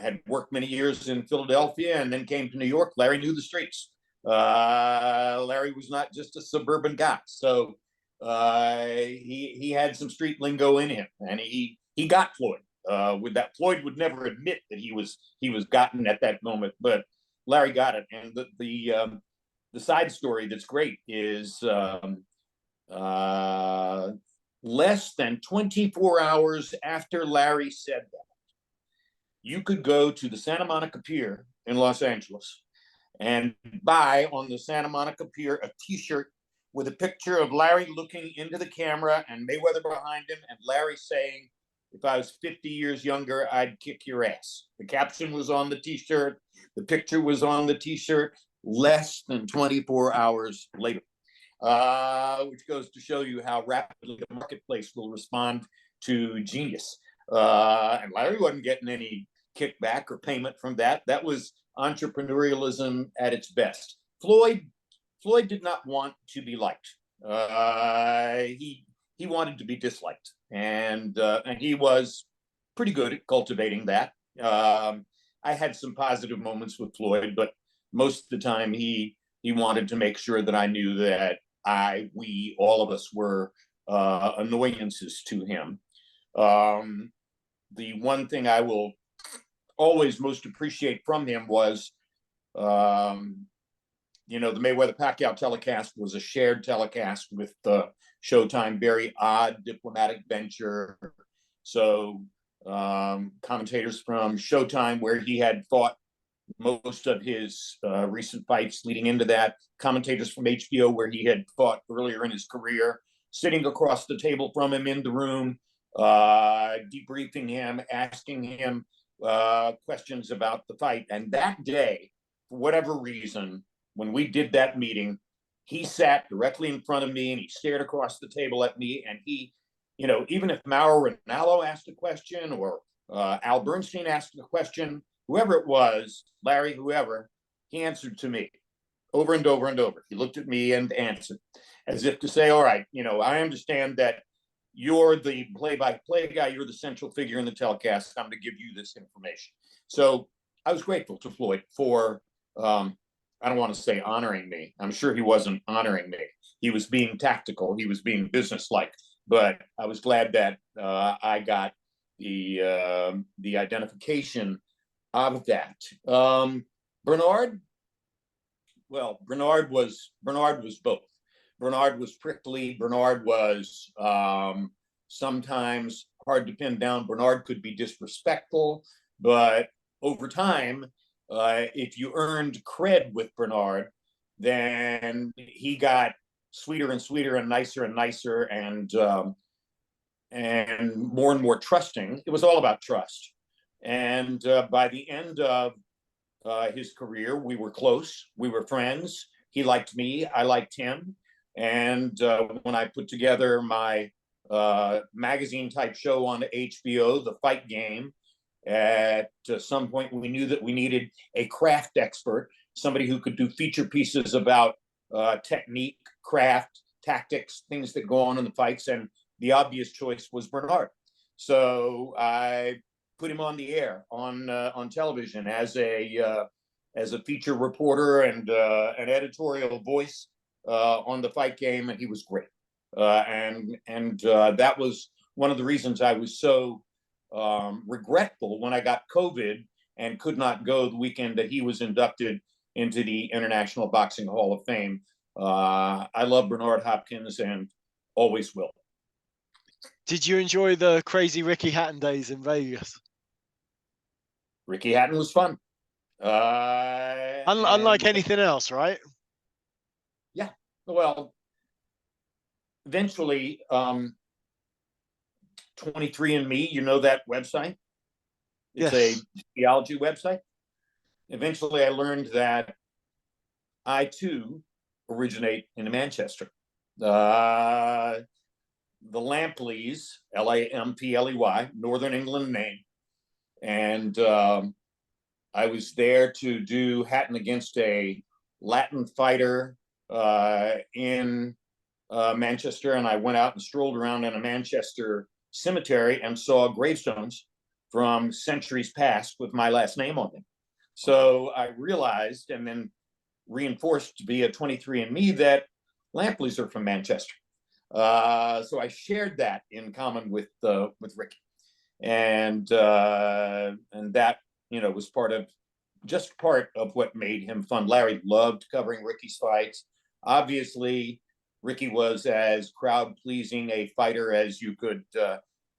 had worked many years in Philadelphia and then came to New York. Larry knew the streets. Larry was not just a suburban guy, so he had some street lingo in him, and he got Floyd. With that, Floyd would never admit that he was gotten at that moment, but Larry got it. And the side story that's great is less than 24 hours after Larry said that, you could go to the Santa Monica Pier in Los Angeles and buy on the Santa Monica Pier a T-shirt with a picture of Larry looking into the camera and Mayweather behind him, and Larry saying, "If I was 50 years younger, I'd kick your ass." The caption was on the T-shirt. The picture was on the T-shirt less than 24 hours later, which goes to show you how rapidly the marketplace will respond to genius. And Larry wasn't getting any kickback or payment from that. That was entrepreneurialism at its best. Floyd did not want to be liked. He wanted to be disliked, and he was pretty good at cultivating that. I had some positive moments with Floyd, but most of the time he wanted to make sure that I knew that we, all of us were annoyances to him. The one thing I will always most appreciate from him was, the Mayweather Pacquiao telecast was a shared telecast with Showtime, very odd diplomatic venture. So commentators from Showtime, where he had fought most of his recent fights leading into that, commentators from HBO, where he had fought earlier in his career, sitting across the table from him in the room, debriefing him, asking him questions about the fight. And that day, for whatever reason, when we did that meeting, he sat directly in front of me and he stared across the table at me. And he, even if Mauro Ranallo asked a question or Al Bernstein asked a question, whoever it was, Larry, whoever, he answered to me over and over and over. He looked at me and answered as if to say, all right, I understand that you're the play-by-play guy. You're the central figure in the telecast. I'm going to give you this information. So I was grateful to Floyd for, I don't want to say honoring me. I'm sure he wasn't honoring me. He was being tactical. He was being businesslike. But I was glad that I got the identification of that. Bernard was both. Bernard was prickly. Bernard was sometimes hard to pin down. Bernard could be disrespectful, but over time, if you earned cred with Bernard, then he got sweeter and sweeter and nicer and more trusting. It was all about trust. And by the end of his career, we were close. We were friends. He liked me. I liked him. And when I put together my magazine type show on HBO, The Fight Game, at some point we knew that we needed a craft expert, somebody who could do feature pieces about technique, craft, tactics, things that go on in the fights. And the obvious choice was Bernard. So I put him on the air on television as a feature reporter and an editorial voice on The Fight Game, and he was great. And that was one of the reasons I was so regretful when I got COVID and could not go the weekend that he was inducted into the International Boxing Hall of Fame. I love Bernard Hopkins and always will. Did you enjoy the crazy Ricky Hatton days in Vegas? Ricky Hatton was fun. Unlike anything else, right? Yeah. Well, eventually, 23andMe, you know that website? It's Yes. a genealogy website. Eventually, I learned that I too originate in Manchester. The Lampleys, Lampley, Northern England name. And I was there to do Hatton against a Latin fighter in Manchester. And I went out and strolled around in a Manchester cemetery and saw gravestones from centuries past with my last name on them. So I realized, and then reinforced via 23andMe, that Lampleys are from Manchester. So I shared that in common with Ricky, and that was part of what made him fun. Larry loved covering Ricky's fights. Obviously, Ricky was as crowd pleasing a fighter as you could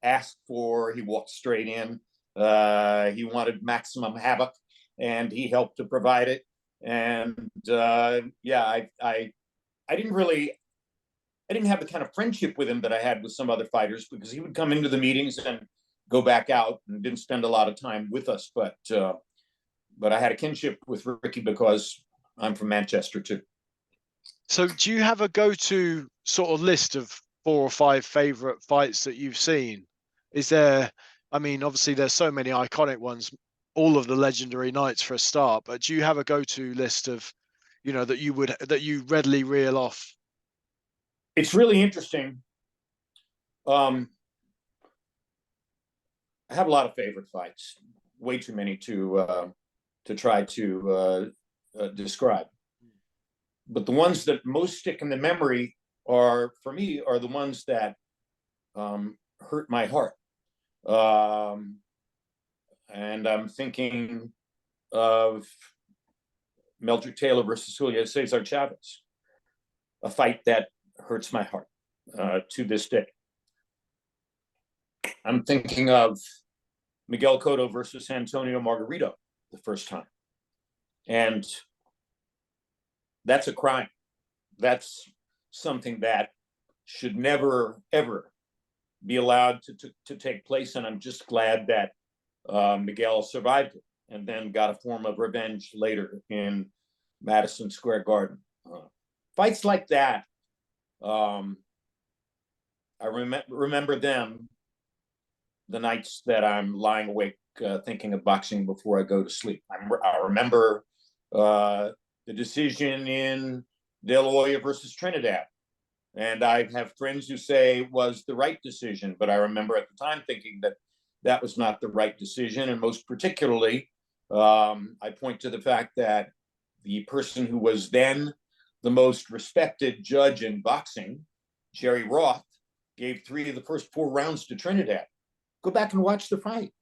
ask for. He walked straight in. He wanted maximum havoc, and he helped to provide it. And I didn't have the kind of friendship with him that I had with some other fighters, because he would come into the meetings and go back out and didn't spend a lot of time with us. But I had a kinship with Ricky because I'm from Manchester too. So do you have a go-to sort of list of 4 or 5 favorite fights that you've seen? Is there, I mean, obviously there's so many iconic ones, all of the legendary nights for a start, but do you have a go-to list of, that you readily reel off? It's really interesting. I have a lot of favorite fights, way too many to try to describe. But the ones that most stick in the memory for me are the ones that hurt my heart. And I'm thinking of Meldrick Taylor versus Julio Cesar Chavez, a fight that hurts my heart to this day. I'm thinking of Miguel Cotto versus Antonio Margarito the first time. And that's a crime. That's something that should never, ever be allowed to take place. And I'm just glad that Miguel survived it and then got a form of revenge later in Madison Square Garden. Fights like that, I remember them the nights that I'm lying awake thinking of boxing before I go to sleep. I remember the decision in De La Hoya versus Trinidad. And I have friends who say it was the right decision, but I remember at the time thinking that that was not the right decision. And most particularly, I point to the fact that the person who was then the most respected judge in boxing, Jerry Roth, gave 3 of the first 4 rounds to Trinidad. Go back and watch the fight.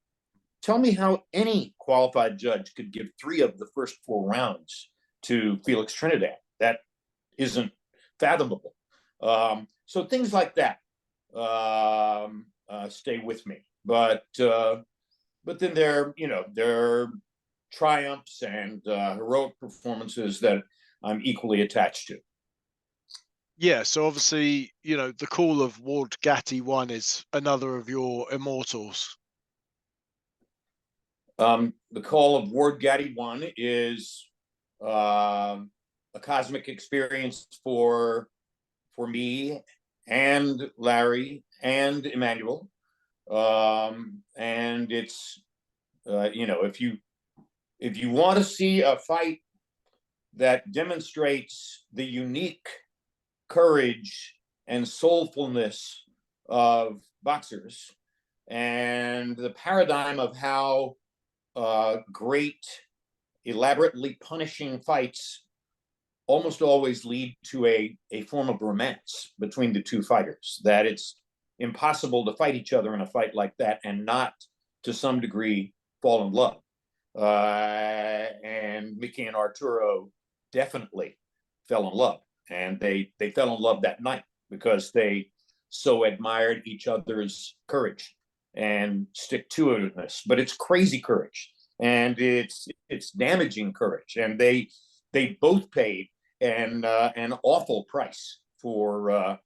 Tell me how any qualified judge could give 3 of the first 4 rounds to Felix Trinidad. That isn't fathomable. So things like that stay with me. But then there are triumphs and heroic performances that I'm equally attached to. Yeah, so obviously, the Call of Gaddy 1 is another of your immortals. The Call of Gaddy 1 is a cosmic experience for me and Larry and Emanuel. And it's, if you want to see a fight that demonstrates the unique courage and soulfulness of boxers and the paradigm of how great, elaborately punishing fights almost always lead to a form of romance between the two fighters, that it's impossible to fight each other in a fight like that and not to some degree, fall in love. And Mickey and Arturo definitely fell in love. And they fell in love that night because they so admired each other's courage and stick-to-itiveness. But it's crazy courage, and it's damaging courage. And they both paid an awful price for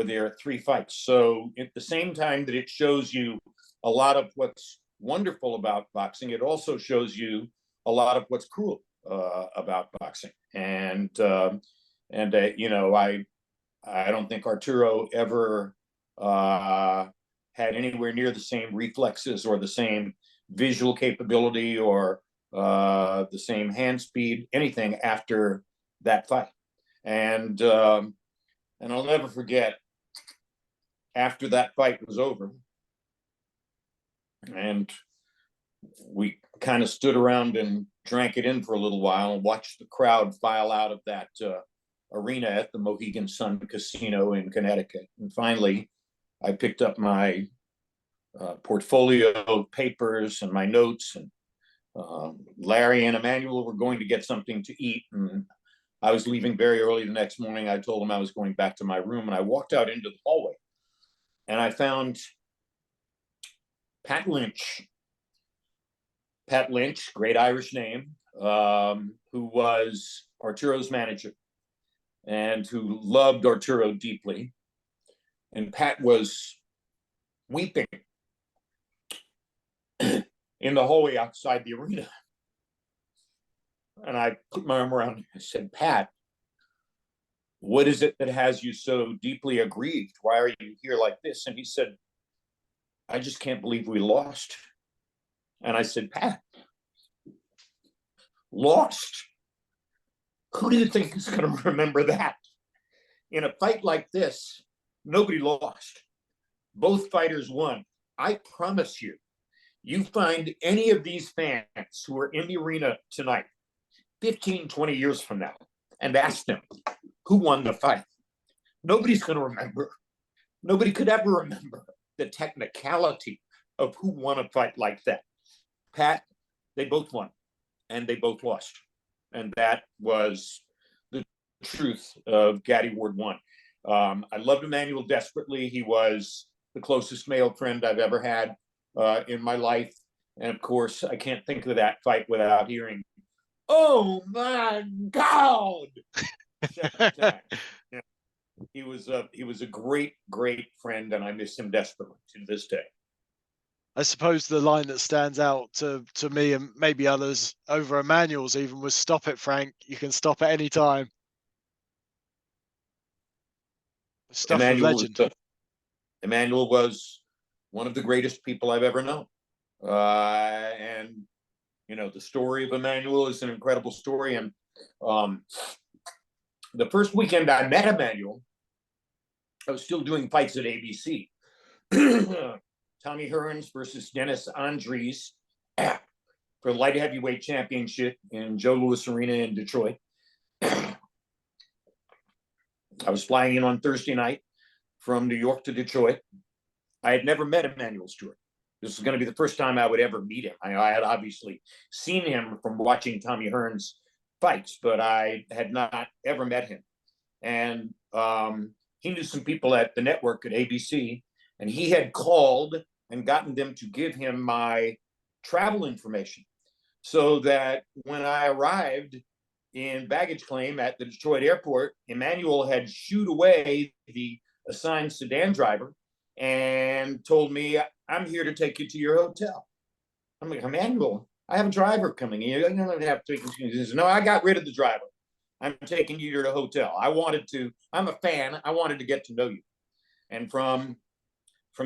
their 3 fights. So at the same time that it shows you a lot of what's wonderful about boxing, it also shows you a lot of what's cruel about boxing. And you know, I don't think Arturo ever had anywhere near the same reflexes or the same visual capability or the same hand speed, anything after that fight. And I'll never forget, after that fight was over, and we kind of stood around and drank it in for a little while and watched the crowd file out of that arena at the Mohegan Sun Casino in Connecticut. And finally, I picked up my portfolio of papers and my notes, and Larry and Emanuel were going to get something to eat, and I was leaving very early the next morning. I told them I was going back to my room, and I walked out into the hallway, and I found Pat Lynch. Pat Lynch, great Irish name, who was Arturo's manager and who loved Arturo deeply. And Pat was weeping in the hallway outside the arena. And I put my arm around him. I said, Pat, what is it that has you so deeply aggrieved? Why are you here like this? And he said, I just can't believe we lost. And I said, Pat, lost? Who do you think is going to remember that? In a fight like this, nobody lost. Both fighters won. I promise you, you find any of these fans who are in the arena tonight, 15, 20 years from now, and ask them who won the fight. Nobody's going to remember. Nobody could ever remember the technicality of who won a fight like that. Pat, they both won, and they both lost. And that was the truth of Gaddy Ward 1. I loved Emanuel desperately. He was the closest male friend I've ever had in my life. And of course, I can't think of that fight without hearing, oh my God! 7 times. Yeah. He was a great, great friend, and I miss him desperately to this day. I suppose the line that stands out to me and maybe others over Emanuel's even was, stop it, Frank. You can stop at any time. Stuff of legend. Emanuel was one of the greatest people I've ever known. And, you know, the story of Emanuel is an incredible story. And the first weekend I met Emanuel, I was still doing fights at ABC. Tommy Hearns versus Dennis Andries for the light heavyweight championship in Joe Louis Arena in Detroit. I was flying in on Thursday night from New York to Detroit. I had never met Emanuel Steward. This was going to be the first time I would ever meet him. I had obviously seen him from watching Tommy Hearns fights, but I had not ever met him. And he knew some people at the network at ABC, and he had called and gotten them to give him my travel information so that when I arrived in baggage claim at the Detroit airport, Emanuel had shooed away the assigned sedan driver and told me, I'm here to take you to your hotel. I'm like, Emanuel, I have a driver coming in. You don't have to take me. He says, no, I got rid of the driver. I'm taking you to the hotel. I'm a fan. I wanted to get to know you. And from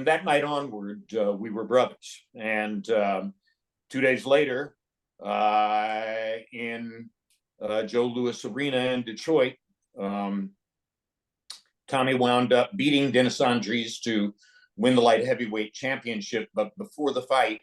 that night onward, we were brothers. And 2 days later, in Joe Louis Arena in Detroit, Tommy wound up beating Dennis Andries to win the light heavyweight championship. But before the fight,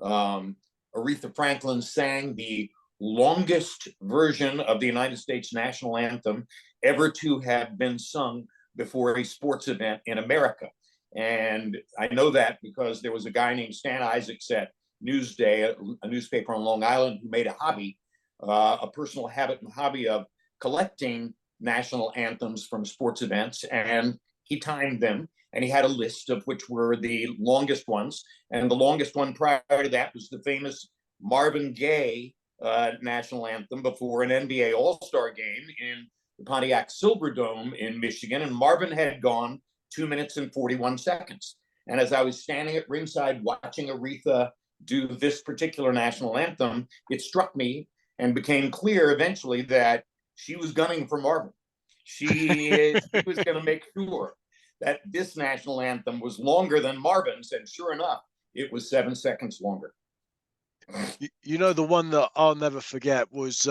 Aretha Franklin sang the longest version of the United States national anthem ever to have been sung before a sports event in America. And I know that because there was a guy named Stan Isaacs at Newsday, a newspaper on Long Island, who made a hobby, a personal habit and hobby of collecting national anthems from sports events. And he timed them, and he had a list of which were the longest ones. And the longest one prior to that was the famous Marvin Gaye national anthem before an NBA All-Star game in the Pontiac Silverdome in Michigan. And Marvin had gone 2 minutes and 41 seconds. And as I was standing at ringside watching Aretha do this particular national anthem, it struck me and became clear eventually that she was gunning for Marvin. She was going to make sure that this national anthem was longer than Marvin's, and sure enough, it was 7 seconds longer. You know, the one that I'll never forget was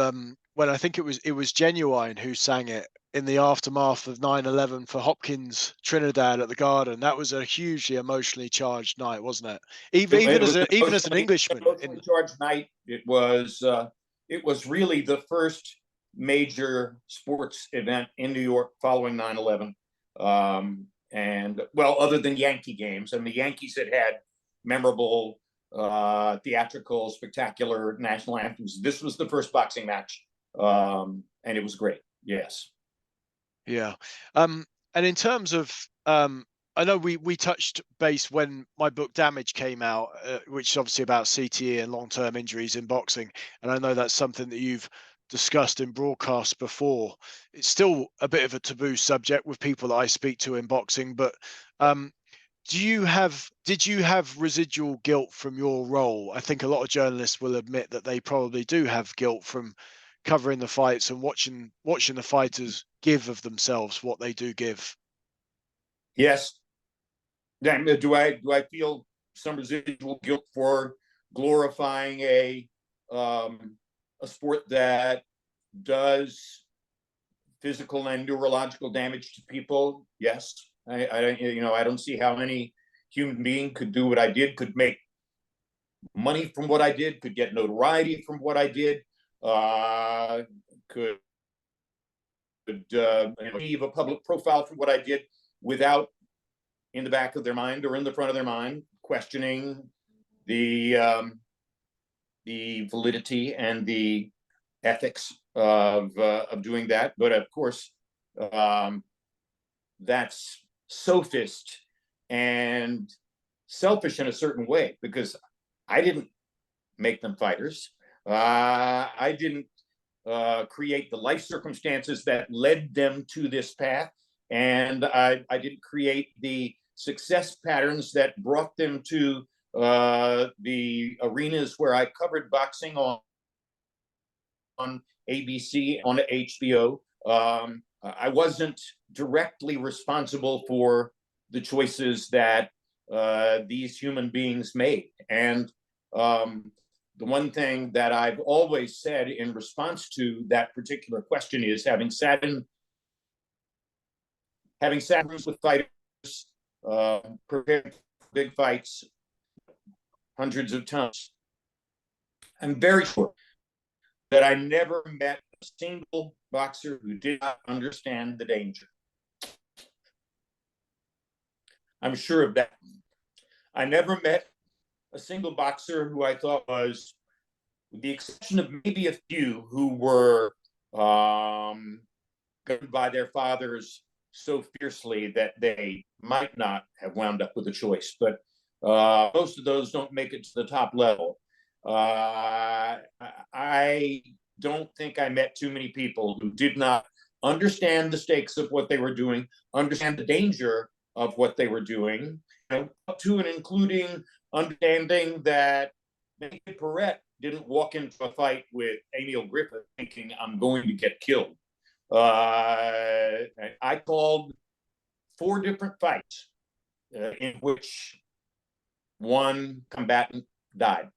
when I think it was Genuine who sang it in the aftermath of 9/11 for Hopkins Trinidad at the Garden. That was a hugely emotionally charged night, wasn't it? Even as an Englishman, emotionally charged night. It was really the first major sports event in New York following 9/11. And well, other than Yankee games, and the Yankees had memorable, theatrical, spectacular national anthems. This was the first boxing match, and it was great. Yes. Yeah. And in terms of, I know we touched base when my book Damage came out, which is obviously about CTE and long-term injuries in boxing. And I know that's something that you've discussed in broadcasts before. It's still a bit of a taboo subject with people that I speak to in boxing, but did you have residual guilt from your role? I think a lot of journalists will admit that they probably do have guilt from covering the fights and watching the fighters give of themselves what they do give. Yes. Do I feel some residual guilt for glorifying a sport that does physical and neurological damage to people? Yes. I don't see how any human being could do what I did, could make money from what I did, could get notoriety from what I did, could achieve a public profile from what I did without, in the back of their mind or in the front of their mind, questioning the validity and the ethics of doing that. But of course, that's sophist and selfish in a certain way, because I didn't make them fighters. I didn't create the life circumstances that led them to this path, and I didn't create the success patterns that brought them to the arenas where I covered boxing on ABC, on HBO. I wasn't directly responsible for the choices that these human beings made. And the one thing that I've always said in response to that particular question is, having sat in rooms with fighters, prepared for big fights hundreds of times, I'm very sure that I never met a single boxer who did not understand the danger. I'm sure of that. I never met a single boxer who I thought was, with the exception of maybe a few who were governed by their fathers so fiercely that they might not have wound up with a choice. But most of those don't make it to the top level. I don't think I met too many people who did not understand the stakes of what they were doing, understand the danger of what they were doing, up to and including understanding that David Perrette didn't walk into a fight with Emil Griffith thinking, I'm going to get killed. I called 4 different fights in which one combatant died.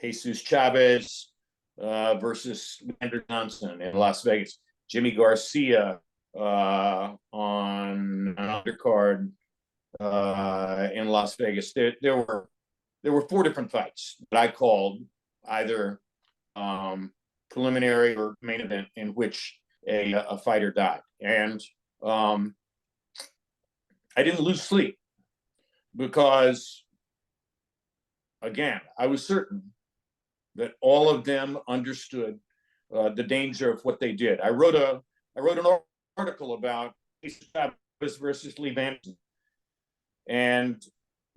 Jesus Chavez versus Leander Johnson in Las Vegas. Jimmy Garcia on an undercard in Las Vegas. There were 4 different fights that I called, either preliminary or main event, in which a fighter died. And I didn't lose sleep because, again, I was certain that all of them understood the danger of what they did. I wrote an article about Chavez versus Lee Vanderson, and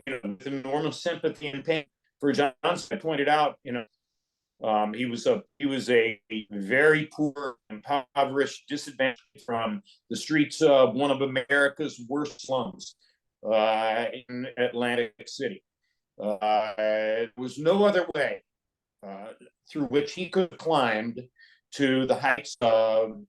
with enormous sympathy and pain for Johnson, I pointed out, he was a very poor, impoverished, disadvantaged from the streets of one of America's worst slums in Atlantic City. There was no other way through which he could have climbed to the heights of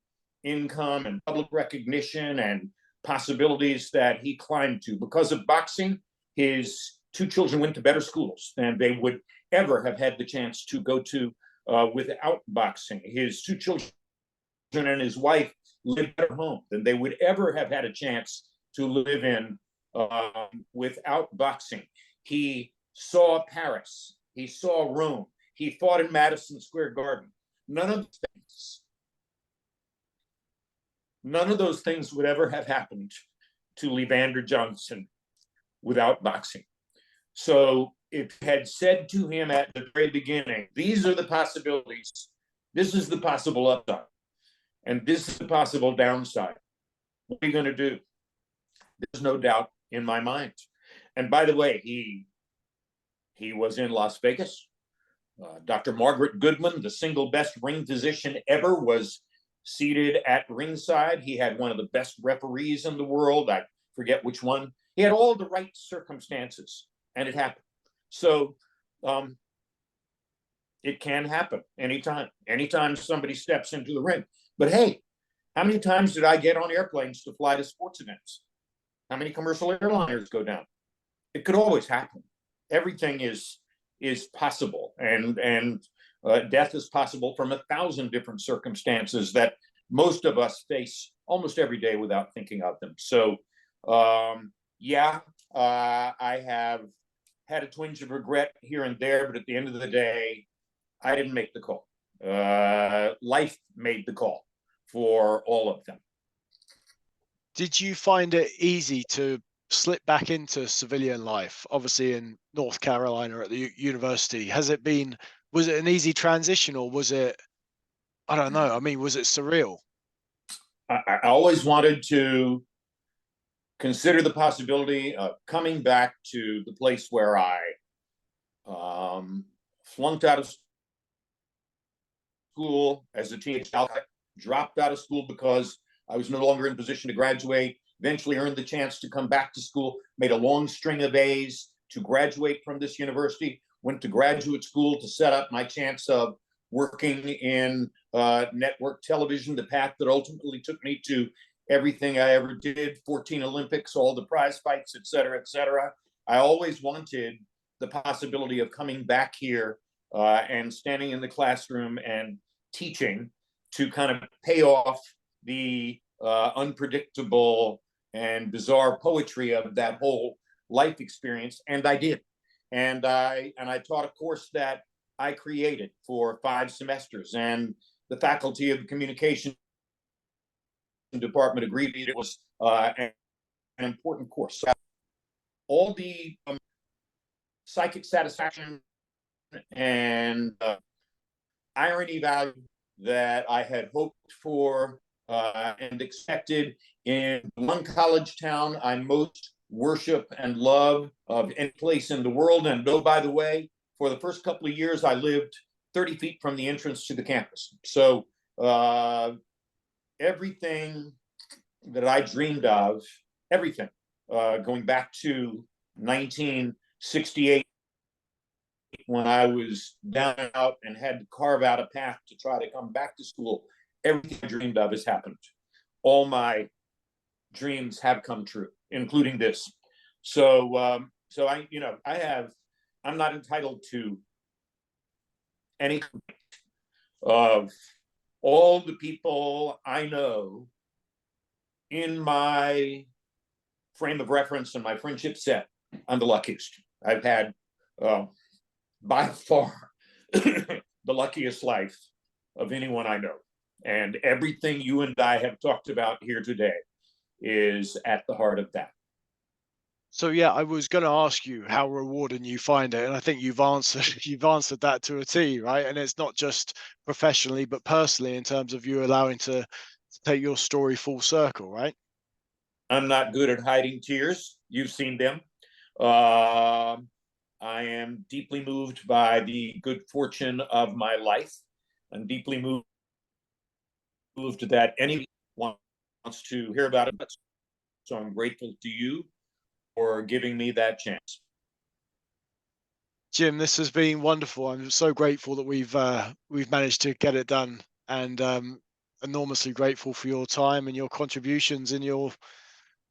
income and public recognition and possibilities that he climbed to. Because of boxing, his two children went to better schools than they would ever have had the chance to go to without boxing. His two children and his wife lived at home than they would ever have had a chance to live in without boxing. He saw Paris. He saw Rome. He fought in Madison Square Garden. None of those things would ever have happened to Levander Johnson without boxing. So it had said to him at the very beginning, these are the possibilities. This is the possible upside. And this is the possible downside. What are you going to do? There's no doubt in my mind. And by the way, he was in Las Vegas. Dr. Margaret Goodman, the single best ring physician ever, was seated at ringside. He had one of the best referees in the world. I forget which one. He had all the right circumstances, and it happened. So it can happen anytime somebody steps into the ring. But hey, how many times did I get on airplanes to fly to sports events? How many commercial airliners go down? It could always happen. Everything is possible, and death is possible from 1,000 different circumstances that most of us face almost every day without thinking of them. So I have had a twinge of regret here and there, but at the end of the day, I didn't make the call. Life made the call for all of them. Did you find it easy to slip back into civilian life, obviously in North Carolina at the university? Was it an easy transition, or was it, I don't know, I mean, was it surreal? I always wanted to consider the possibility of coming back to the place where I flunked out of school as a teenage child, dropped out of school because I was no longer in position to graduate, eventually earned the chance to come back to school, made a long string of A's to graduate from this university, went to graduate school to set up my chance of working in network television, the path that ultimately took me to everything I ever did, 14 Olympics, all the prize fights, et cetera, et cetera. I always wanted the possibility of coming back here and standing in the classroom and teaching to kind of pay off the unpredictable and bizarre poetry of that whole life experience. And I did. And I taught a course that I created for 5 semesters, and the faculty of the communication department agreed it was an important course. So all the psychic satisfaction and irony value that I had hoped for and expected in one college town I most worship and love of any place in the world. And oh, by the way, for the first couple of years, I lived 30 feet from the entrance to the campus. So everything that I dreamed of, everything, going back to 1968, when I was down and out and had to carve out a path to try to come back to school, everything I dreamed of has happened. All my dreams have come true, including this. So I'm not entitled to any of all the people I know in my frame of reference and my friendship set. I'm the luckiest. I've had by far the luckiest life of anyone I know. And everything you and I have talked about here today is at the heart of that. So yeah, I was going to ask you how rewarding you find it, and I think you've answered you've answered that to a T, right? And it's not just professionally, but personally in terms of you allowing to take your story full circle, right? I'm not good at hiding tears. You've seen them. Uh, I am deeply moved by the good fortune of my life. I'm deeply moved that anyone wants to hear about it. So I'm grateful to you for giving me that chance. Jim, this has been wonderful. I'm so grateful that we've managed to get it done, and enormously grateful for your time and your contributions in your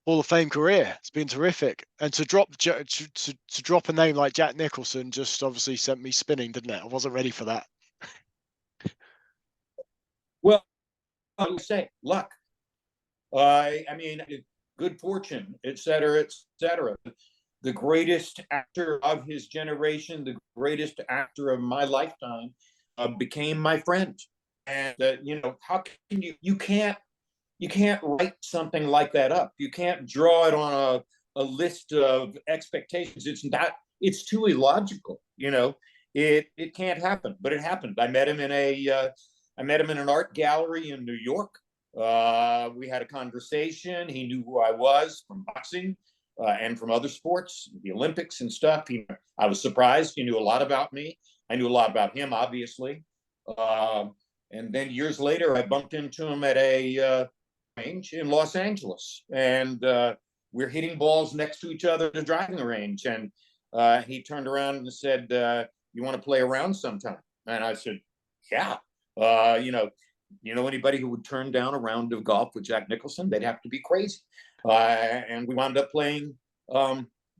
Hall of Fame career. It's been terrific, and to drop a name like Jack Nicholson just obviously sent me spinning, didn't it? I wasn't ready for that. Well, I would say luck. I mean, good fortune, et cetera, et cetera. The greatest actor of his generation, the greatest actor of my lifetime, became my friend. And how can you can't write something like that up. You can't draw it on a list of expectations. It's too illogical. It can't happen, but it happened. I met him in an art gallery in New York. We had a conversation. He knew who I was from boxing and from other sports, the Olympics and stuff. I was surprised. He knew a lot about me. I knew a lot about him, obviously. And then years later, I bumped into him at a range in Los Angeles, and we're hitting balls next to each other in a driving range. And he turned around and said, "You want to play around sometime?" And I said, "Yeah." Anybody who would turn down a round of golf with Jack Nicholson, they'd have to be crazy. And we wound up playing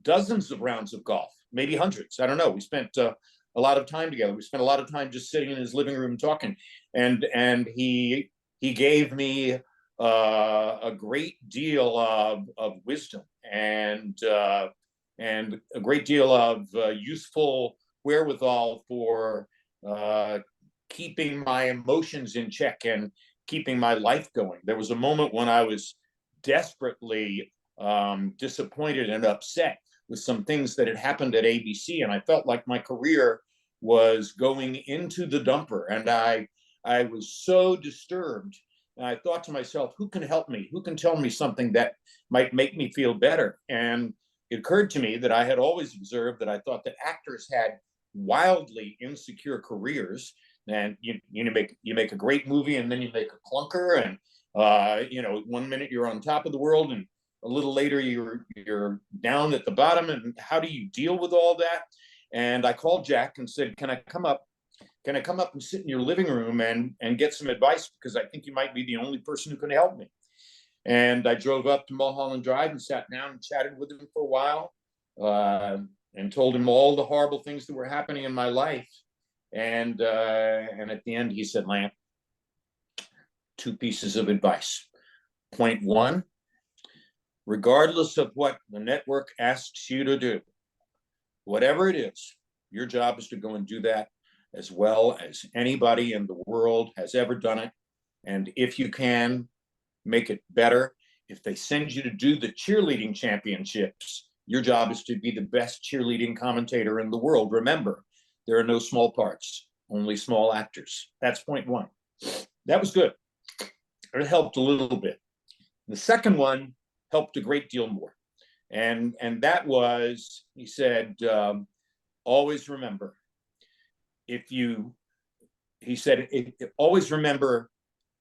dozens of rounds of golf, maybe hundreds. I don't know. We spent a lot of time together. We spent a lot of time just sitting in his living room talking. And he gave me a great deal of wisdom and a great deal of useful wherewithal for keeping my emotions in check and keeping my life going. There was a moment when I was desperately disappointed and upset with some things that had happened at ABC, and I felt like my career was going into the dumper, and I was so disturbed. And I thought to myself, who can help me? Who can tell me something that might make me feel better? And it occurred to me that I had always observed that I thought that actors had wildly insecure careers, and you make a great movie and then you make a clunker, and 1 minute you're on top of the world and a little later you're down at the bottom, and how do you deal with all that? And I called Jack and said, can I come up and sit in your living room and get some advice, because I think you might be the only person who can help me. And I drove up to Mulholland Drive and sat down and chatted with him for a while, and told him all the horrible things that were happening in my life. And at the end, he said, "Lamp, 2 pieces of advice. Point 1, regardless of what the network asks you to do, whatever it is, your job is to go and do that as well as anybody in the world has ever done it. And if you can, make it better. If they send you to do the cheerleading championships, your job is to be the best cheerleading commentator in the world. Remember, there are no small parts, only small actors." That's point 1. That was good. It helped a little bit. The second one helped a great deal more. And that was, he said, always remember, always remember,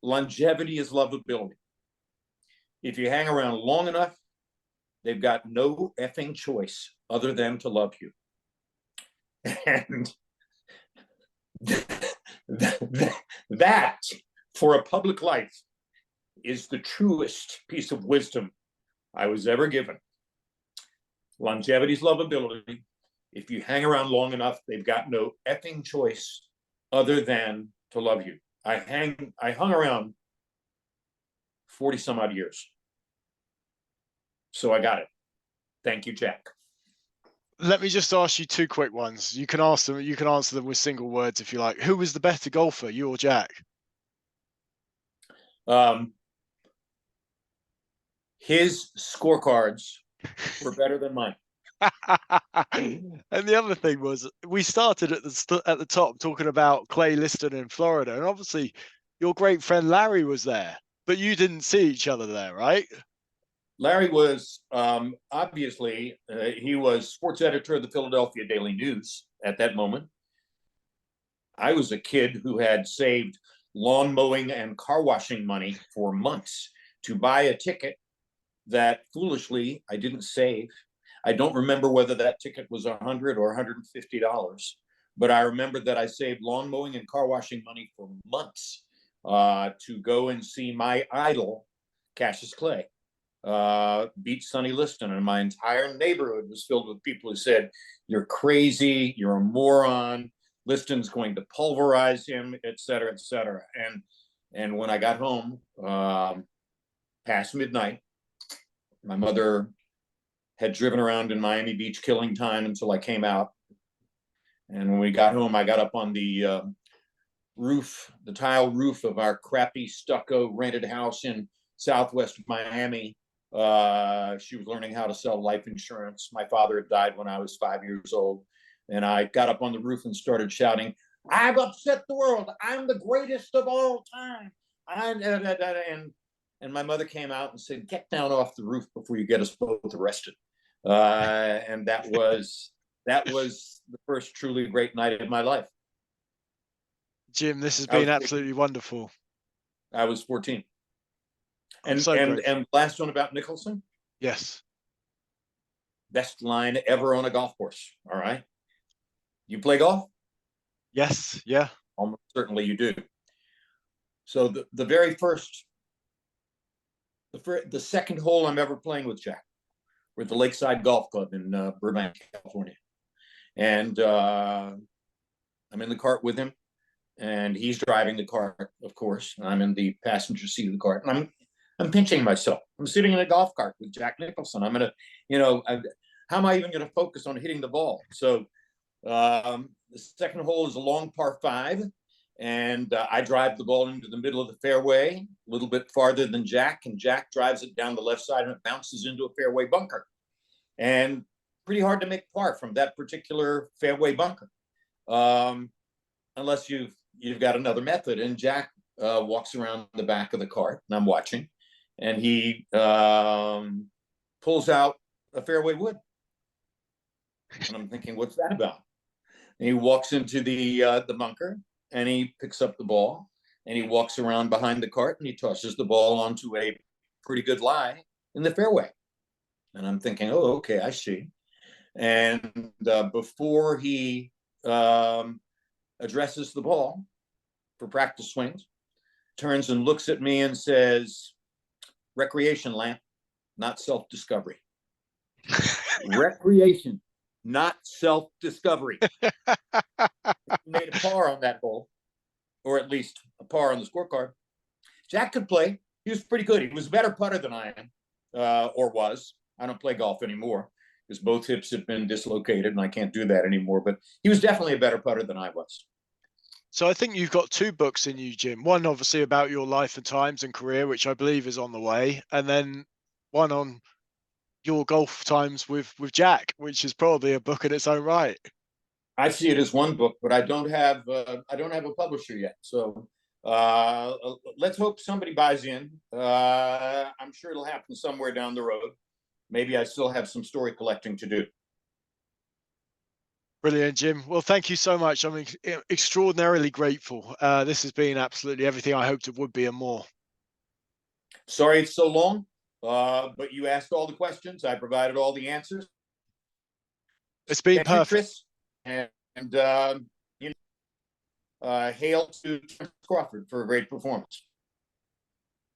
longevity is lovability. If you hang around long enough, they've got no effing choice other than to love you. And that, for a public life, is the truest piece of wisdom I was ever given. Longevity is lovability. If you hang around long enough, they've got no effing choice other than to love you. I hung around 40 some odd years. So I got it. Thank you, Jack. Let me just ask you 2 quick ones. You can answer them with single words if you like. Who was the better golfer, you or Jack? His scorecards were better than mine. And the other thing was, we started at the top talking about Clay Liston in Florida, and obviously your great friend Larry was there, but you didn't see each other there, right? Larry was obviously, he was sports editor of the Philadelphia Daily News at that moment. I was a kid who had saved lawn mowing and car washing money for months to buy a ticket that foolishly I didn't save. I don't remember whether that ticket was $100 or $150, but I remember that I saved lawn mowing and car washing money for months to go and see my idol, Cassius Clay, beat Sonny Liston. And my entire neighborhood was filled with people who said, "You're crazy, you're a moron, Liston's going to pulverize him," et cetera, et cetera. And when I got home past midnight, my mother had driven around in Miami Beach killing time until I came out. And when we got home, I got up on the roof, the tile roof of our crappy stucco rented house in Southwest Miami. She was learning how to sell life insurance. My father had died when I was 5 years old. And I got up on the roof and started shouting, "I've upset the world. I'm the greatest of all time." And my mother came out and said, "Get down off the roof before you get us both arrested." And that was the first truly great night of my life. Jim, this has been absolutely wonderful. I was 14. And last one about Nicholson. Yes. Best line ever on a golf course. All right. You play golf? Yes. Yeah. Almost certainly you do. So the very first, the second hole I'm ever playing with Jack, we're at the Lakeside Golf Club in Burbank, California. And I'm in the cart with him, and he's driving the cart, of course. And I'm in the passenger seat of the cart, and I'm pinching myself. I'm sitting in a golf cart with Jack Nicholson. I'm gonna, how am I even gonna focus on hitting the ball? So the second hole is a long par 5, and I drive the ball into the middle of the fairway, a little bit farther than Jack, and Jack drives it down the left side, and it bounces into a fairway bunker. And pretty hard to make par from that particular fairway bunker, unless you've got another method. And Jack walks around the back of the cart, and I'm watching, and he pulls out a fairway wood, and I'm thinking, what's that about? And he walks into the bunker, and he picks up the ball, and he walks around behind the cart, and he tosses the ball onto a pretty good lie in the fairway. And I'm thinking, oh, okay, I see. And before he addresses the ball for practice swings, turns and looks at me and says, "Recreation, Lamp, not self-discovery." Recreation, not self-discovery. He made a par on that hole, or at least a par on the scorecard. Jack could play. He was pretty good. He was a better putter than I am, or was. I don't play golf anymore because both hips have been dislocated and I can't do that anymore. But he was definitely a better putter than I was. So I think you've got 2 books in you, Jim. One obviously about your life and times and career, which I believe is on the way, and then one on your golf times with Jack, which is probably a book in its own right. I see it as one book, but I don't have a publisher yet. So let's hope somebody buys in. I'm sure it'll happen somewhere down the road. Maybe I still have some story collecting to do. Brilliant, Jim. Well, thank you so much. I'm extraordinarily grateful. This has been absolutely everything I hoped it would be and more. Sorry it's so long, but you asked all the questions. I provided all the answers. It's been perfect. Chris, and hail to Crawford for a great performance.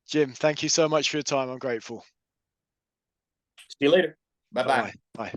Jim, thank you so much for your time. I'm grateful. See you later. Bye-bye. Bye.